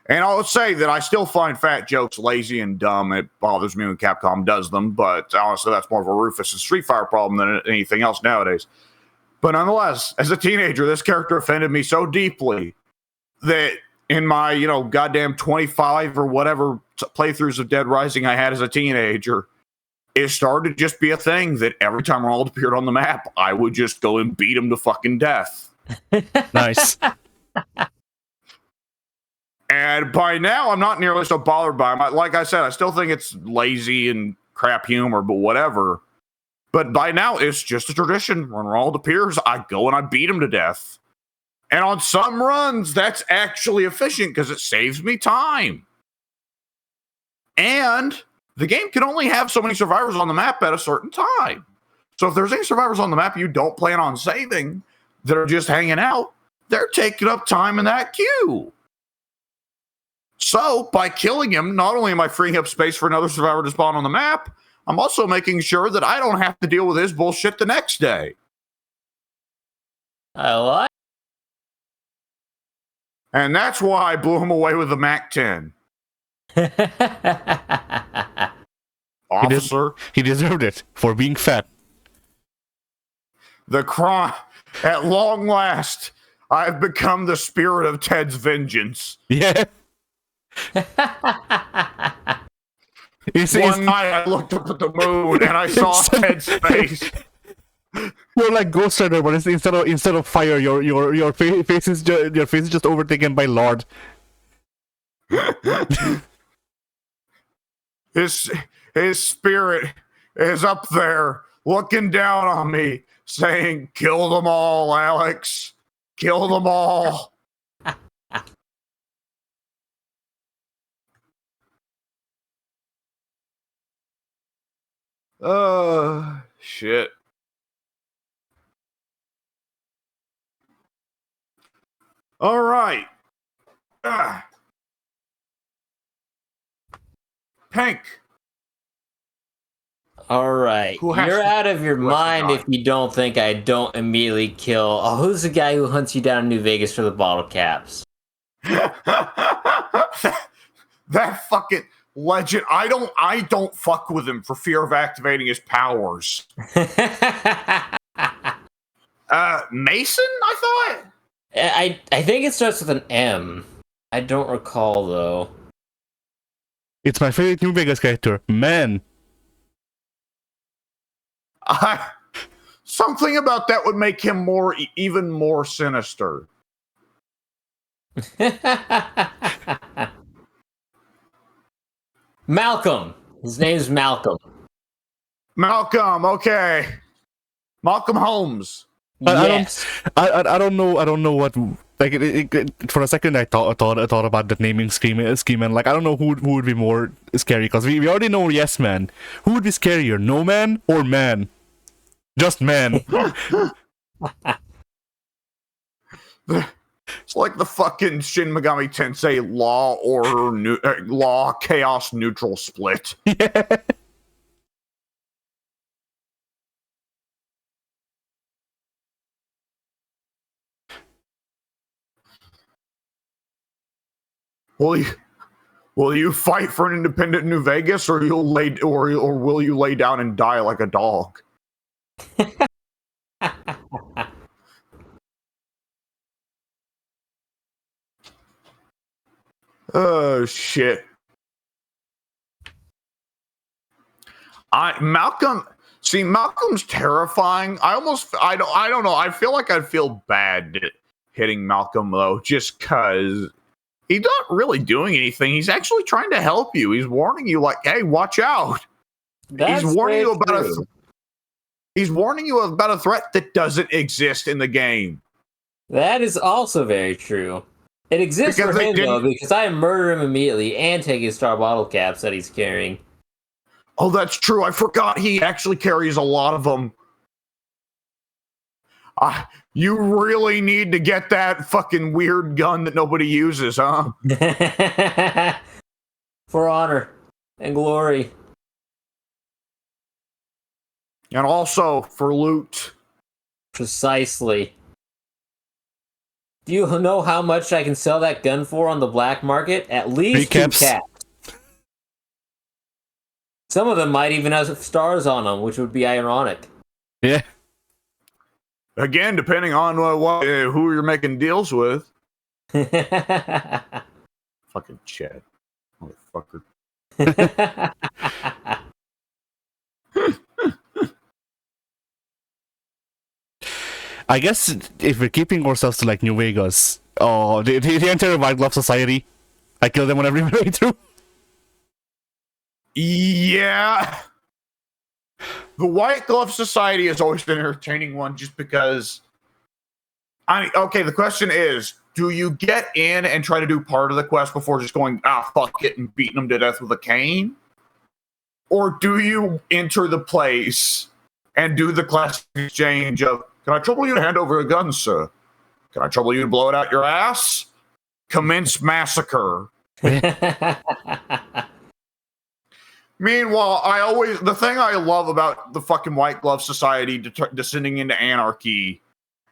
And I'll say that I still find fat jokes lazy and dumb. It bothers me when Capcom does them, but honestly, that's more of a Rufus and Street Fighter problem than anything else nowadays. But nonetheless, as a teenager, this character offended me so deeply that in my, goddamn 25 or whatever playthroughs of Dead Rising I had as a teenager, it started to just be a thing that every time Ronald appeared on the map, I would just go and beat him to fucking death. Nice. And by now, I'm not nearly so bothered by him. Like I said, I still think it's lazy and crap humor, but whatever. But by now, it's just a tradition. When Ronald appears, I go and I beat him to death. And on some runs, that's actually efficient because it saves me time. And the game can only have so many survivors on the map at a certain time. So if there's any survivors on the map you don't plan on saving that are just hanging out, they're taking up time in that queue. So by killing him, not only am I freeing up space for another survivor to spawn on the map, I'm also making sure that I don't have to deal with his bullshit the next day. I like. And that's why I blew him away with the MAC-10. Officer. He deserved it for being fat. The crime. At long last, I've become the spirit of Ted's vengeance. Yeah. One night I looked up at the moon and I saw Ted's face. You're like Ghost Rider, but instead of fire, your face is just overtaken by Lord. His spirit is up there looking down on me, saying, "Kill them all, Alex. Kill them all." Shit. All right. Ah. Pink. All right, Who has you're to- out of your who has to mind die? if you don't think I don't immediately kill. Oh, who's the guy who hunts you down in New Vegas for the bottle caps? That fucking legend. I don't fuck with him for fear of activating his powers. Mason, I thought. I think it starts with an M. I don't recall though. It's my favorite New Vegas character, man. Something about that would make him even more sinister. Malcolm. His name's Malcolm. Malcolm, okay. Malcolm Holmes. Yes. I don't know what like for a second I thought about the naming scheme and like I don't know who would be more scary because we already know Yes Man. Who would be scarier, No Man or Man? Just Man. It's like the fucking Shin Megami Tensei law chaos neutral split. Yeah. Will you fight for an independent New Vegas, or will you lay down and die like a dog? Oh shit! Malcolm's terrifying. I don't know. I feel like I'd feel bad hitting Malcolm though, just cause he's not really doing anything. He's actually trying to help you. He's warning you, like, hey, watch out. That's He's warning you about true. He's warning you about a threat that doesn't exist in the game. That is also very true. It exists Because for they him though, didn't- because I murder him immediately and take his star bottle caps that he's carrying. Oh, that's true. I forgot he actually carries a lot of them. You really need to get that fucking weird gun that nobody uses, huh? For honor and glory. And also for loot. Precisely. Do you know how much I can sell that gun for on the black market? At least 2 Recaps. caps. Some of them might even have stars on them, which would be ironic. Yeah. Again, depending on who you're making deals with. Fucking Chad. Motherfucker. I guess if we're keeping ourselves to like New Vegas, the entire White Glove Society, I kill them on every playthrough. Yeah. The White Glove Society has always been an entertaining one just because. Okay, the question is, do you get in and try to do part of the quest before just going, fuck it, and beating them to death with a cane? Or do you enter the place and do the classic exchange of, can I trouble you to hand over a gun, sir? Can I trouble you to blow it out your ass? Commence massacre. Meanwhile, the thing I love about the fucking White Glove Society descending into anarchy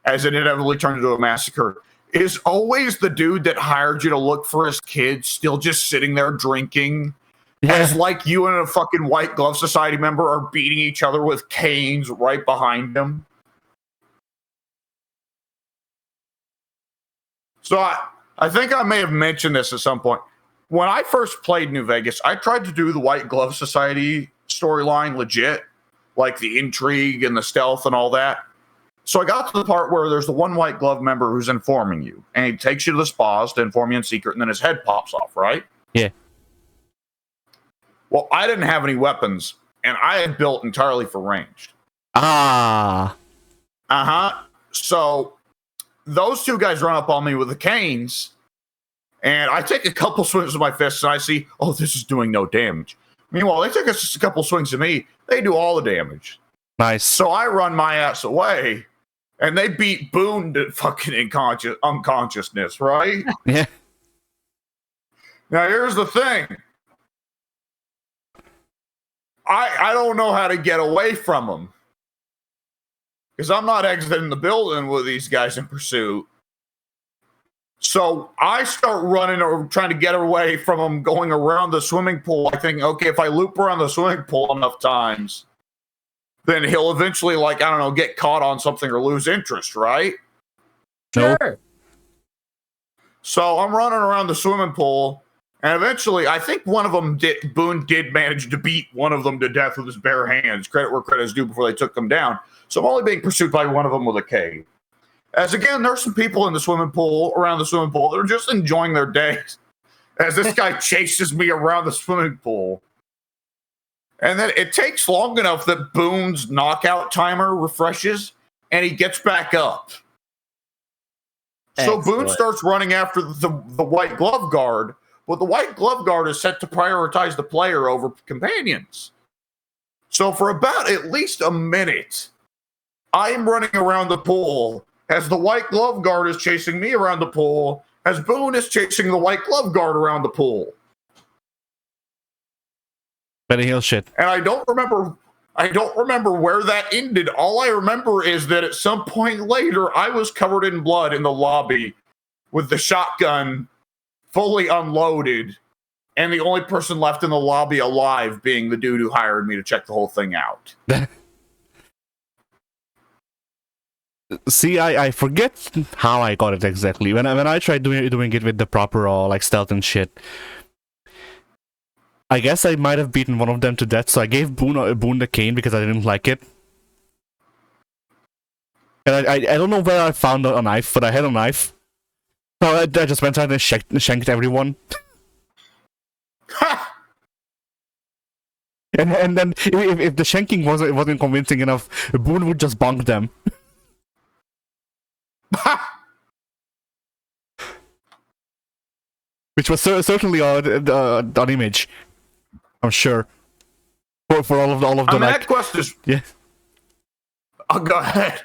as it inevitably turned into a massacre is always the dude that hired you to look for his kids still just sitting there drinking. Yeah. As like you and a fucking White Glove Society member are beating each other with canes right behind them. So I think I may have mentioned this at some point. When I first played New Vegas, I tried to do the White Glove Society storyline legit, like the intrigue and the stealth and all that. So I got to the part where there's the one White Glove member who's informing you, and he takes you to the spas to inform you in secret, and then his head pops off, right? Yeah. Well, I didn't have any weapons, and I had built entirely for ranged. Ah. So those two guys run up on me with the canes, and I take a couple swings with my fists, and I see, oh, this is doing no damage. Meanwhile, they took us a couple swings at me. They do all the damage. Nice. So I run my ass away, and they beat Boone to fucking unconsciousness, right? Yeah. Now here's the thing. I don't know how to get away from them. Because I'm not exiting the building with these guys in pursuit. So I start running or trying to get away from them going around the swimming pool. I think, okay, if I loop around the swimming pool enough times, then he'll eventually, like, I don't know, get caught on something or lose interest, right? Sure. So I'm running around the swimming pool, and eventually, I think one of them Boone did manage to beat one of them to death with his bare hands. Credit where credit is due before they took them down. So I'm only being pursued by one of them with a cane. As again, there's some people in the swimming pool, around the swimming pool, that are just enjoying their days. As this guy chases me around the swimming pool. And then it takes long enough that Boone's knockout timer refreshes, and he gets back up. Excellent. So Boone starts running after the white glove guard, but the white glove guard is set to prioritize the player over companions. So for about at least a minute, I am running around the pool as the white glove guard is chasing me around the pool, as Boone is chasing the white glove guard around the pool. Benny Hill shit. And I don't remember where that ended. All I remember is that at some point later, I was covered in blood in the lobby with the shotgun fully unloaded, and the only person left in the lobby alive being the dude who hired me to check the whole thing out. See, I forget how I got it exactly. When I tried doing it with the proper like stealth and shit, I guess I might have beaten one of them to death. So I gave Boone the cane because I didn't like it. And I don't know where I found a knife, but I had a knife. So I just went out and shanked everyone. and then if the shanking wasn't convincing enough, Boone would just bonk them. Which was certainly an image, I'm sure. For all of the like, that quest is... Yeah. Oh, go ahead.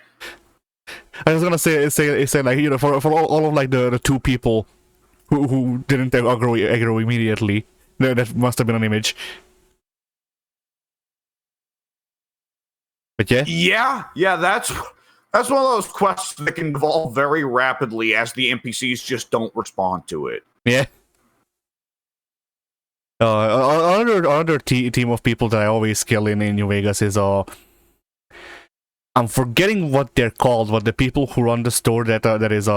I was gonna say like, you know, for all of like the two people who didn't aggro immediately, that must have been an image. But yeah, that's one of those quests that can evolve very rapidly as the NPCs just don't respond to it. Yeah. Another team of people that I always kill in New Vegas is I'm forgetting what they're called, but the people who run the store that is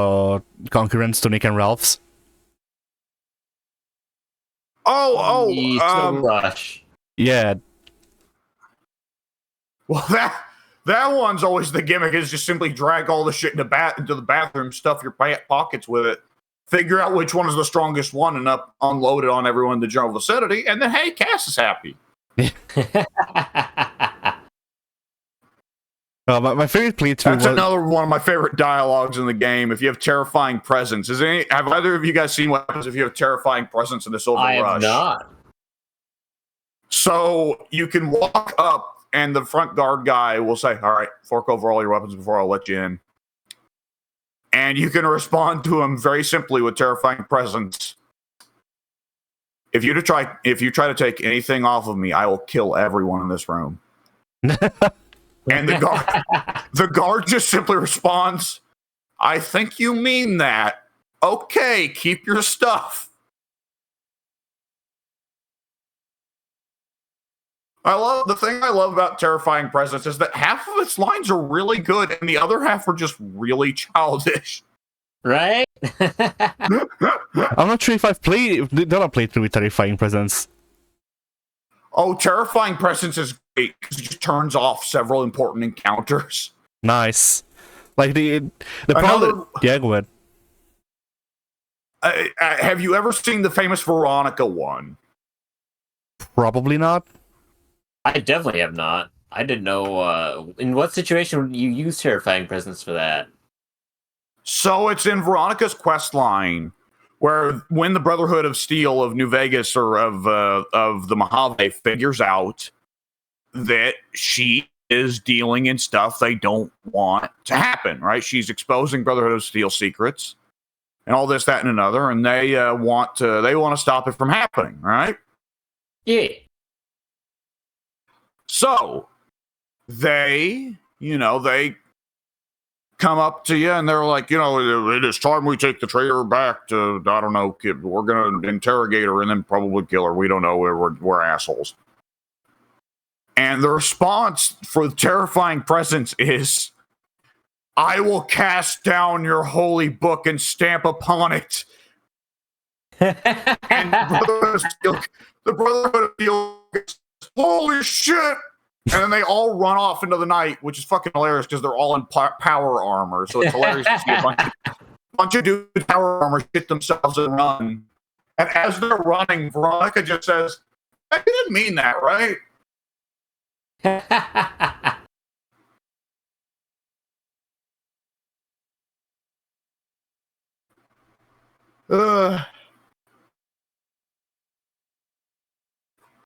concurrents to Nick and Ralph's. Rush. Yeah. Well, that one's always the gimmick, is just simply drag all the shit into the bathroom, stuff your pockets with it, figure out which one is the strongest one, and unload it on everyone in the general vicinity, and then, hey, Cass is happy. My favorite playthrough. That's another one of my favorite dialogues in the game. If you have terrifying presence, have either of you guys seen what happens if you have terrifying presence in the Silver Rush? I have not. So you can walk up, and the front guard guy will say, "All right, fork over all your weapons before I'll let you in." And you can respond to him very simply with terrifying presence. If you try to take anything off of me, I will kill everyone in this room. And the guard just simply responds, "I think you mean that. Okay, keep your stuff." The thing I love about Terrifying Presence is that half of its lines are really good and the other half are just really childish. Right? I'm not sure if I've done a playthrough with Terrifying Presence. Oh, Terrifying Presence is great because it just turns off several important encounters. Nice. Like the problem. Yeah, go ahead. Have you ever seen the famous Veronica one? Probably not. I definitely have not. I didn't know in what situation would you use Terrifying Presence for that. So it's in Veronica's quest line, where when the Brotherhood of Steel of New Vegas or of the Mojave figures out that she is dealing in stuff they don't want to happen, right? She's exposing Brotherhood of Steel secrets and all this, that, and another, and they want to stop it from happening, right? Yeah. So they come up to you and they're like, it is time we take the traitor back to, I don't know, we're going to interrogate her and then probably kill her. We don't know. We're assholes. And the response for the terrifying presence is, I will cast down your holy book and stamp upon it. And the Brotherhood of Steel goes, holy shit! And then they all run off into the night, which is fucking hilarious because they're all in power armor. So it's hilarious to see a bunch of dudes in power armor shit themselves and run. And as they're running, Veronica just says, I didn't mean that, right?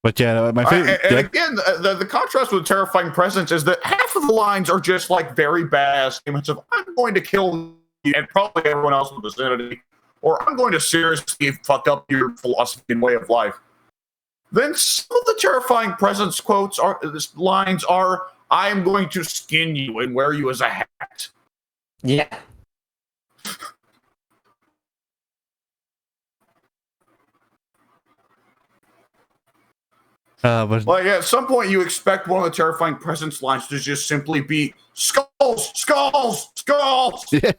But yeah, my favorite. And again, the contrast with Terrifying Presence is that half of the lines are just like very badass statements of, I'm going to kill you and probably everyone else in the vicinity, or I'm going to seriously fuck up your philosophy and way of life. Then some of the Terrifying Presence lines are, I am going to skin you and wear you as a hat. Yeah. But Like at some point, you expect one of the Terrifying Presence lines to just simply be skulls, skulls, skulls. yeah.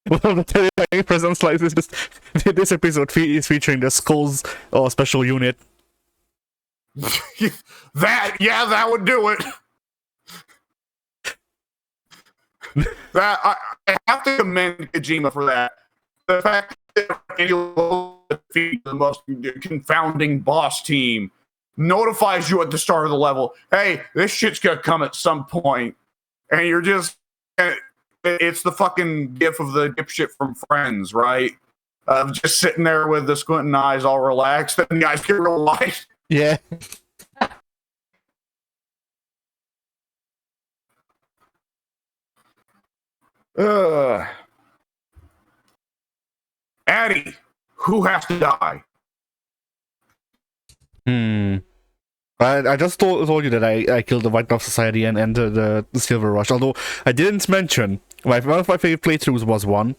One of the terrifying presence slides is just this episode is featuring the Skulls special unit. that would do it. I have to commend Kojima for that. The fact that the most confounding boss team notifies you at the start of the level, hey, this shit's gonna come at some point, and you're just, it's the fucking gif of the dipshit from Friends, right? Just sitting there with the squinting eyes all relaxed, and the eyes get real wide. Yeah. Addie, who has to die? I just told you that I killed the White Glove Society and the Silver Rush. Although I didn't mention, one of my favorite playthroughs was one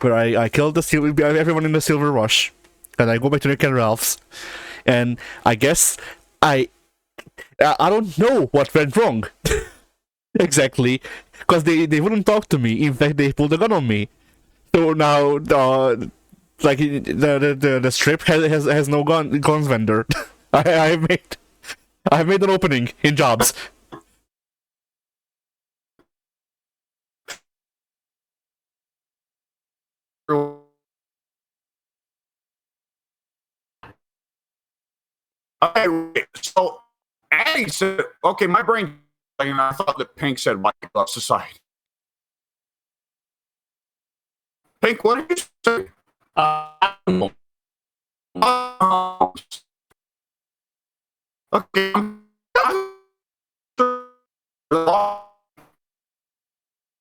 where I killed everyone in the Silver Rush, and I go back to Rick and Ralph's, and I guess I don't know what went wrong exactly, because they wouldn't talk to me. In fact, they pulled a gun on me. So now like the strip has no guns vendor. I've made an opening in jobs. Okay, so Addie said, okay, my brain, and I thought that Pink said White Glove Society. Pink, what did you say? Okay.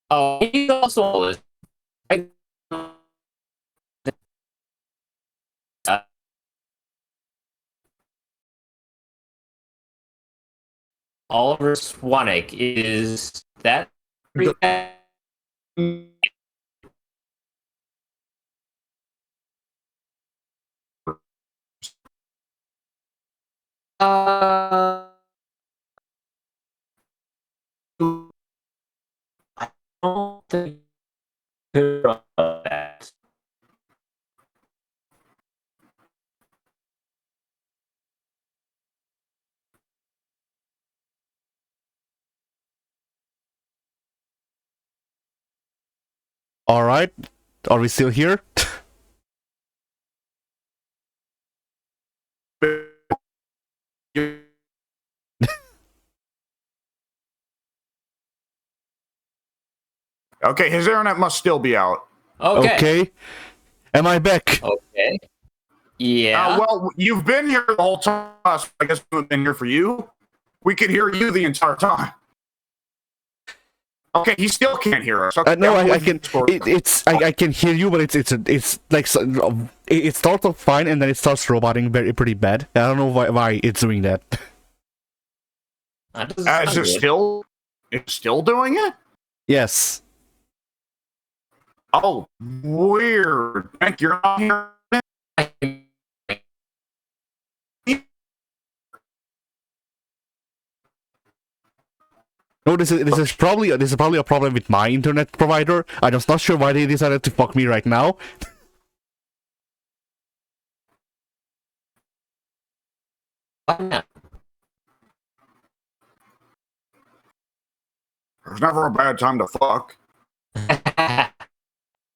Oh, he's also Oliver Swanek is that. I don't think that. All right, are we still here? Okay, his internet must still be out. Okay. Am I back? Okay. Yeah. Well, you've been here the whole time. So I guess we've been here for you. We could hear you the entire time. Okay, he still can't hear us. Okay, No, I can. I can hear you, but it's like it starts off fine and then it starts roboting pretty bad. I don't know why it's doing that. It's still doing it? Yes. Oh, weird. Thank you. You're not hearing it? No, this is probably a problem with my internet provider. I'm just not sure why they decided to fuck me right now. Why not? There's never a bad time to fuck.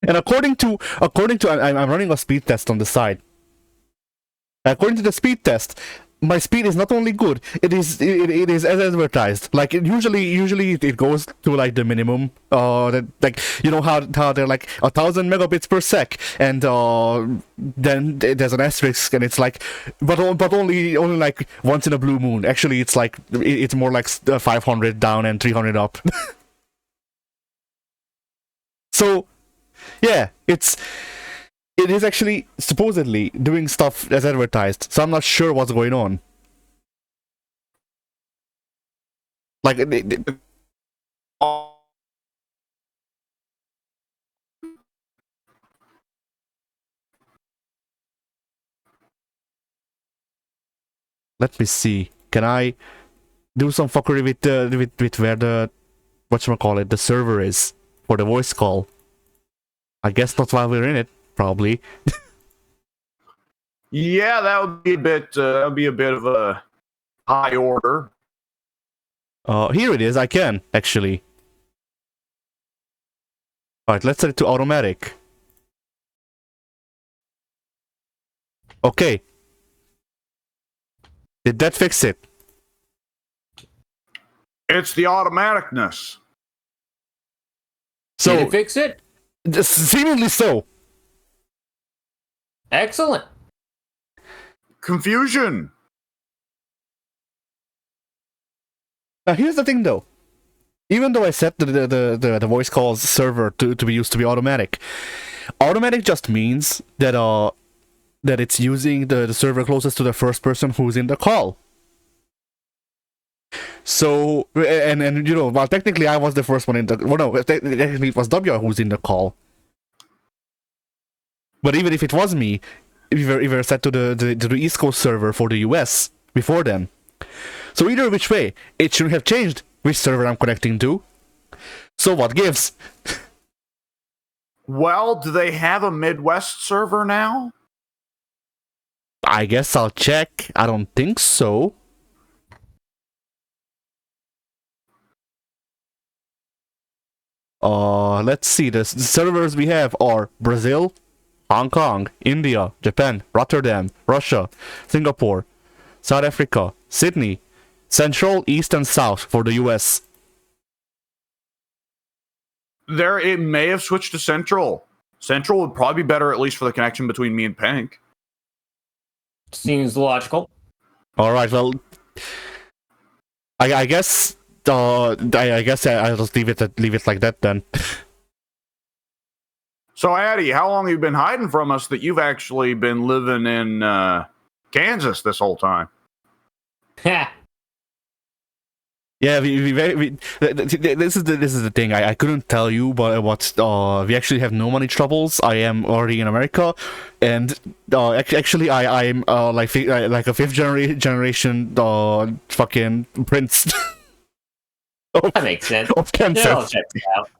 And according to I'm running a speed test on the side. According to the speed test, my speed is not only good, it is as advertised. Like usually it goes to like the minimum. Like you know how they're like 1,000 megabits per sec, and then there's an asterisk, and it's like, but only like once in a blue moon. Actually, it's like it's more like 500 down and 300 up. So, yeah, it is actually supposedly doing stuff as advertised, so I'm not sure what's going on. Like, let me see. Can I do some fuckery with where the whatchamacallit, the server is for the voice call? I guess not while we're in it, probably. Yeah, that would be a bit of a high order. Here it is. I can actually. Alright, let's set it to automatic. Okay. Did that fix it? It's the automaticness. So, did it fix it? Seemingly so. Excellent. Confusion. Now here's the thing though. Even though I set the voice calls server to be used to be automatic, automatic just means that that it's using the server closest to the first person who's in the call. So and you know, well, technically I was the first one in the, well, no, technically it was W who's in the call. But even if it was me, we were set to the East Coast server for the US before then. So either which way, it shouldn't have changed which server I'm connecting to. So what gives? Well, do they have a Midwest server now? I guess I'll check. I don't think so. Let's see. The servers we have are Brazil, Hong Kong, India, Japan, Rotterdam, Russia, Singapore, South Africa, Sydney, Central, East, and South for the US. It may have switched to Central. Central would probably be better, at least for the connection between me and Pink. Seems logical. All right. Well, I guess. I guess I'll just leave it like that then. So, Addie, how long have you been hiding from us that you've actually been living in Kansas this whole time? Ha! Yeah, this is the thing. I couldn't tell you, but we actually have no money troubles. I am already in America, and actually I'm like a fifth generation fucking prince. That makes sense. Of Kansas. Yeah, I'll check it out.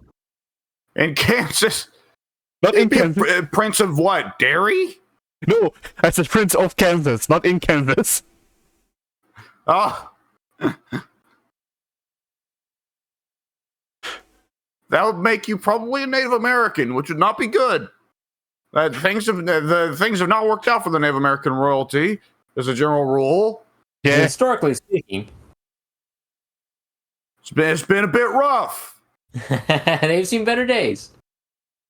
In Kansas? Not in Kansas. Prince of what? Dairy? No, I said Prince of Kansas, not in Kansas. Oh. That would make you probably a Native American, which would not be good. Things have not worked out for the Native American royalty, as a general rule. Yeah. Historically speaking, it's been a bit rough. they've seen better days.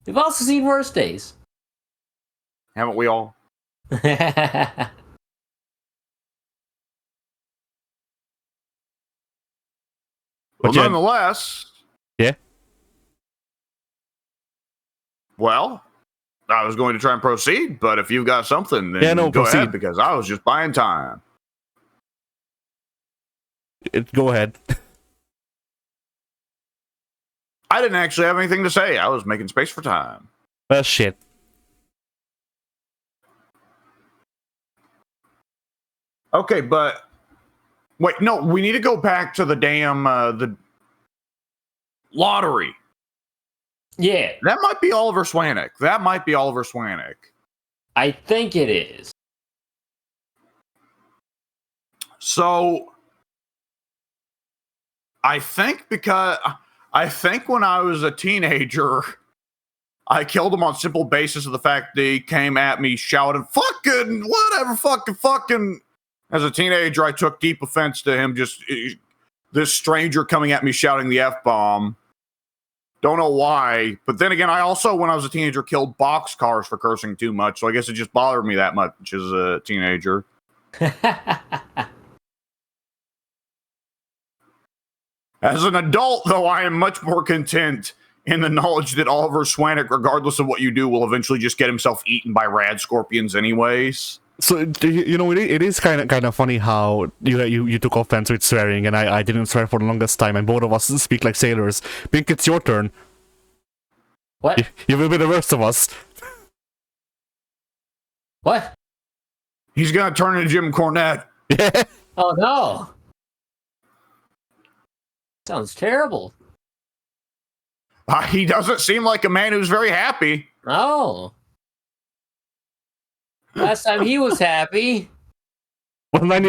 They've also seen worse days. Haven't we all? Well, But yeah, nonetheless, yeah. well, I was going to try and proceed, but if you've got something, then Yeah, no, go ahead, proceed. because I was just buying time. Go ahead. I didn't actually have anything to say. I was making space for time. Well, shit. Okay, but wait, no, we need to go back to the damn the lottery. Yeah, That might be Oliver Swanek. I think it is. So I think when I was a teenager, I killed him on simple basis of the fact that he came at me shouting, fucking, whatever, fucking. As a teenager, I took deep offense to him this stranger coming at me shouting the F-bomb. Don't know why. But then again, I also, when I was a teenager, killed boxcars for cursing too much. So I guess it just bothered me that much as a teenager. As an adult, though, I am much more content in the knowledge that Oliver Swanek, regardless of what you do, will eventually just get himself eaten by rad scorpions anyways. So it is kind of funny how you took offense with swearing, and I didn't swear for the longest time, and both of us speak like sailors. Pink, it's your turn. What? You will be the worst of us. What? He's gonna turn into Jim Cornette. Yeah. Oh no! Sounds terrible. He doesn't seem like a man who's very happy. Oh. Last time he was happy Well, was back in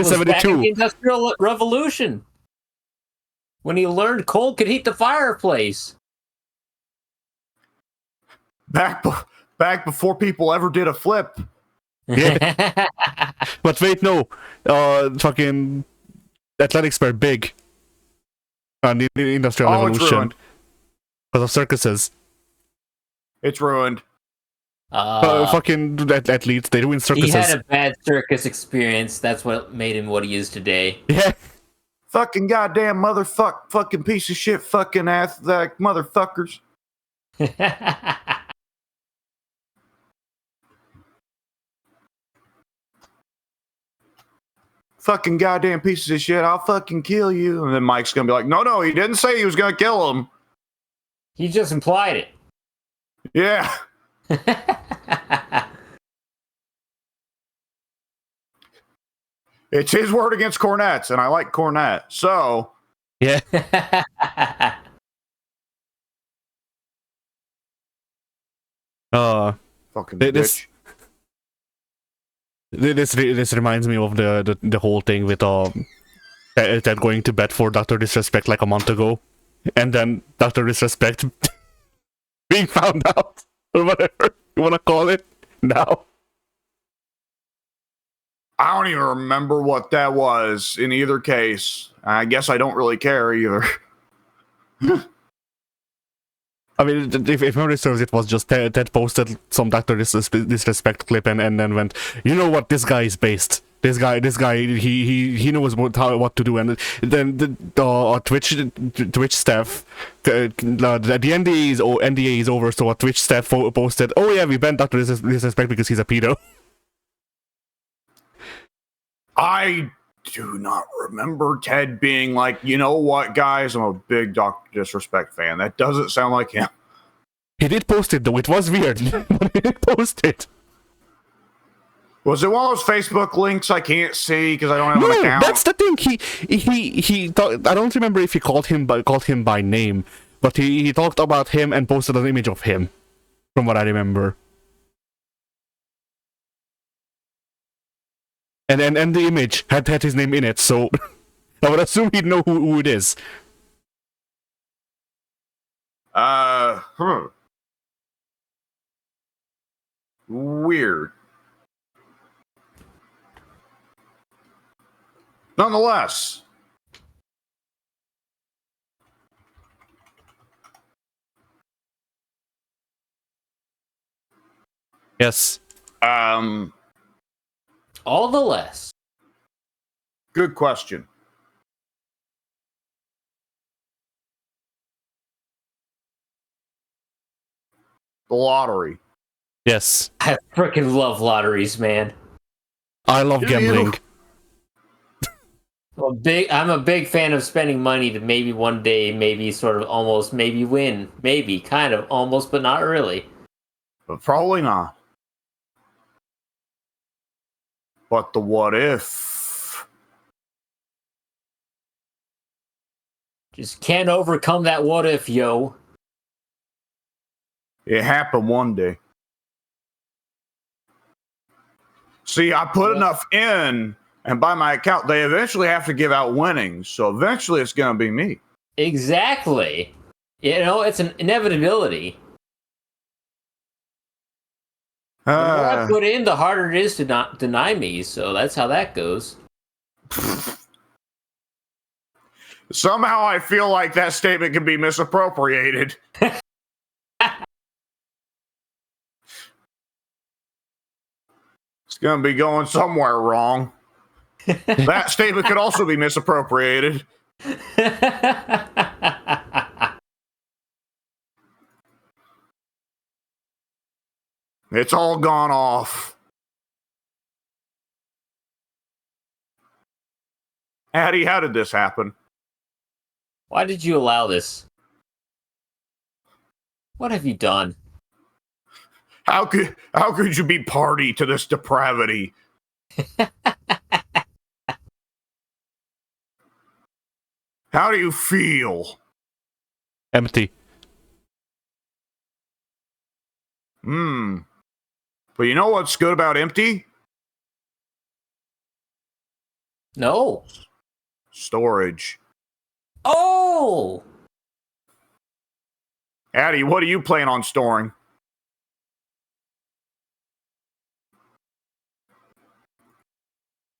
1972. the Industrial Revolution, when he learned coal could heat the fireplace. Back before people ever did a flip. Yeah. But wait, no. Fucking athletics were big on the Industrial Oh, it's Revolution ruined. because of circuses. It's ruined. Fucking athletes, they ruin He circuses. had a bad circus experience. That's what made him what he is today. Yeah. Fucking goddamn fucking piece of shit fucking athletic motherfuckers. Fucking goddamn pieces of shit. I'll fucking kill you. And then Mike's gonna be like, no, he didn't say he was gonna kill him. He just implied it. Yeah. It's his word against Cornette's, and I like Cornette. So, Yeah. fucking This- bitch. This reminds me of the whole thing with Ted going to bed for Dr. Disrespect like a month ago, and then Dr. Disrespect being found out, or whatever you wanna call it now. I don't even remember what that was in either case. I guess I don't really care either. I mean, if memory serves, it was just Ted posted some Dr. Disrespect clip and then went, you know what, this guy is based. This guy, he knows what to do. And then the Twitch staff, the NDA is over, so Twitch staff posted, oh yeah, we banned Dr. Disrespect because he's a pedo. I do not remember Ted being like, you know what, guys, I'm a big Dr. Disrespect fan. That doesn't sound like him. He did post it though, it was weird, but he did post it. Was it one of those Facebook links I can't see because I don't have an account? That's the thing. He thought, I don't remember if he called him by name, but he talked about him and posted an image of him, from what I remember. And the image had his name in it, so I would assume he'd know who it is. Weird. Nonetheless. Yes. All the less. Good question. The lottery. Yes. I freaking love lotteries, man. I love gambling. I'm a big fan of spending money to maybe one day, maybe sort of almost, maybe win. Maybe, kind of, almost, but not really. But probably not. But the what if? Just can't overcome that what if, yo. It happened one day. See, I put enough in, and by my account, they eventually have to give out winnings. So eventually it's going to be me. Exactly. You know, it's an inevitability. The more I put in, the harder it is to not deny me. So that's how that goes. Somehow I feel like that statement can be misappropriated. It's going to be going somewhere wrong. That statement could also be misappropriated. It's all gone off. Addie, how did this happen? Why did you allow this? What have you done? How could you be party to this depravity? How do you feel? Empty. But you know what's good about empty? No. Storage. Oh! Addie, what do you plan on storing?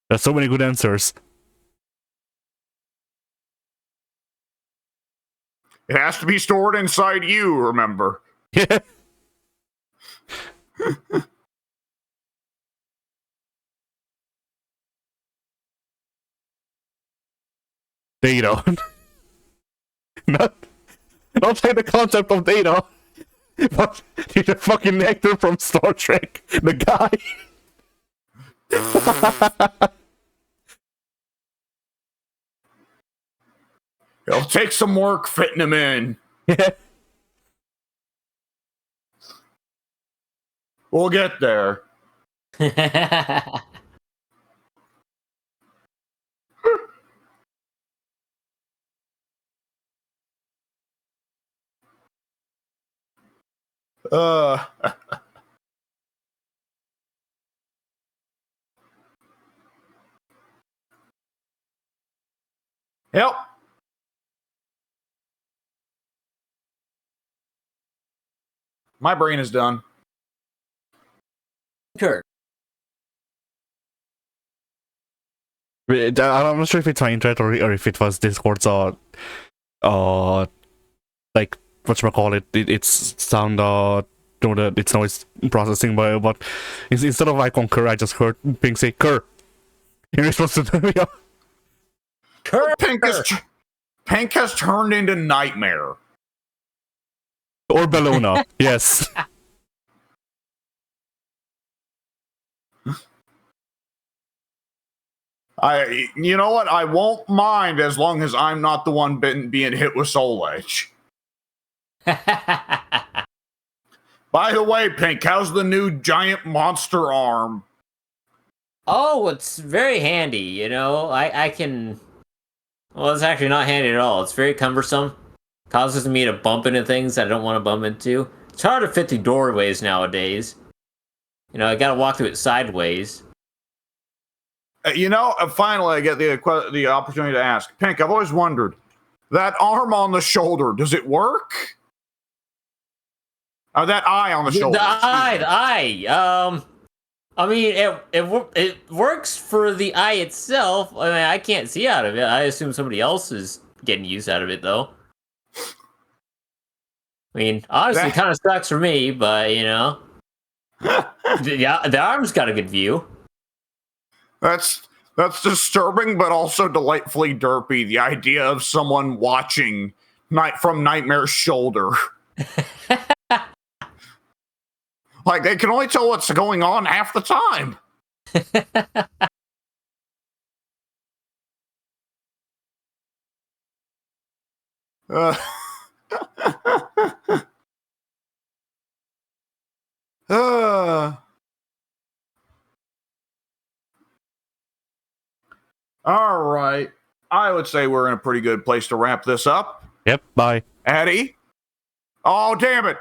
There's so many good answers. It has to be stored inside you, remember? Yeah. Data. not like the concept of data, but he's a fucking actor from Star Trek. The guy. It'll take some work fitting him in. Yeah. We'll get there. Uh. Help. My brain is done. Kurt. I'm not sure if it's my internet or if it was Discord's like whatchamacallit, it's sound it's noise processing, but instead of I concur, I just heard Pink say Cur in response to the video. Kurt. Pink has turned into Nightmare. Or Bellona, yes. You know what? I won't mind as long as I'm not the one being hit with Soul Edge. By the way, Pink, how's the new giant monster arm? Oh, it's very handy, you know. I can... Well, it's actually not handy at all. It's very cumbersome. Causes me to bump into things that I don't want to bump into. It's hard to fit through doorways nowadays. You know, I gotta walk through it sideways. Finally, I get the opportunity to ask. Pink, I've always wondered, that arm on the shoulder, does it work? Or that eye on the shoulder? The eye. I mean, it works for the eye itself. I mean, I can't see out of it. I assume somebody else is getting use out of it, though. I mean, honestly, it kind of sucks for me, but, you know. The arm's got a good view. That's disturbing, but also delightfully derpy. The idea of someone watching from Nightmare's shoulder. Like, they can only tell what's going on half the time. Uh, all right. I would say we're in a pretty good place to wrap this up. Yep, bye. Eddie? Oh, damn it.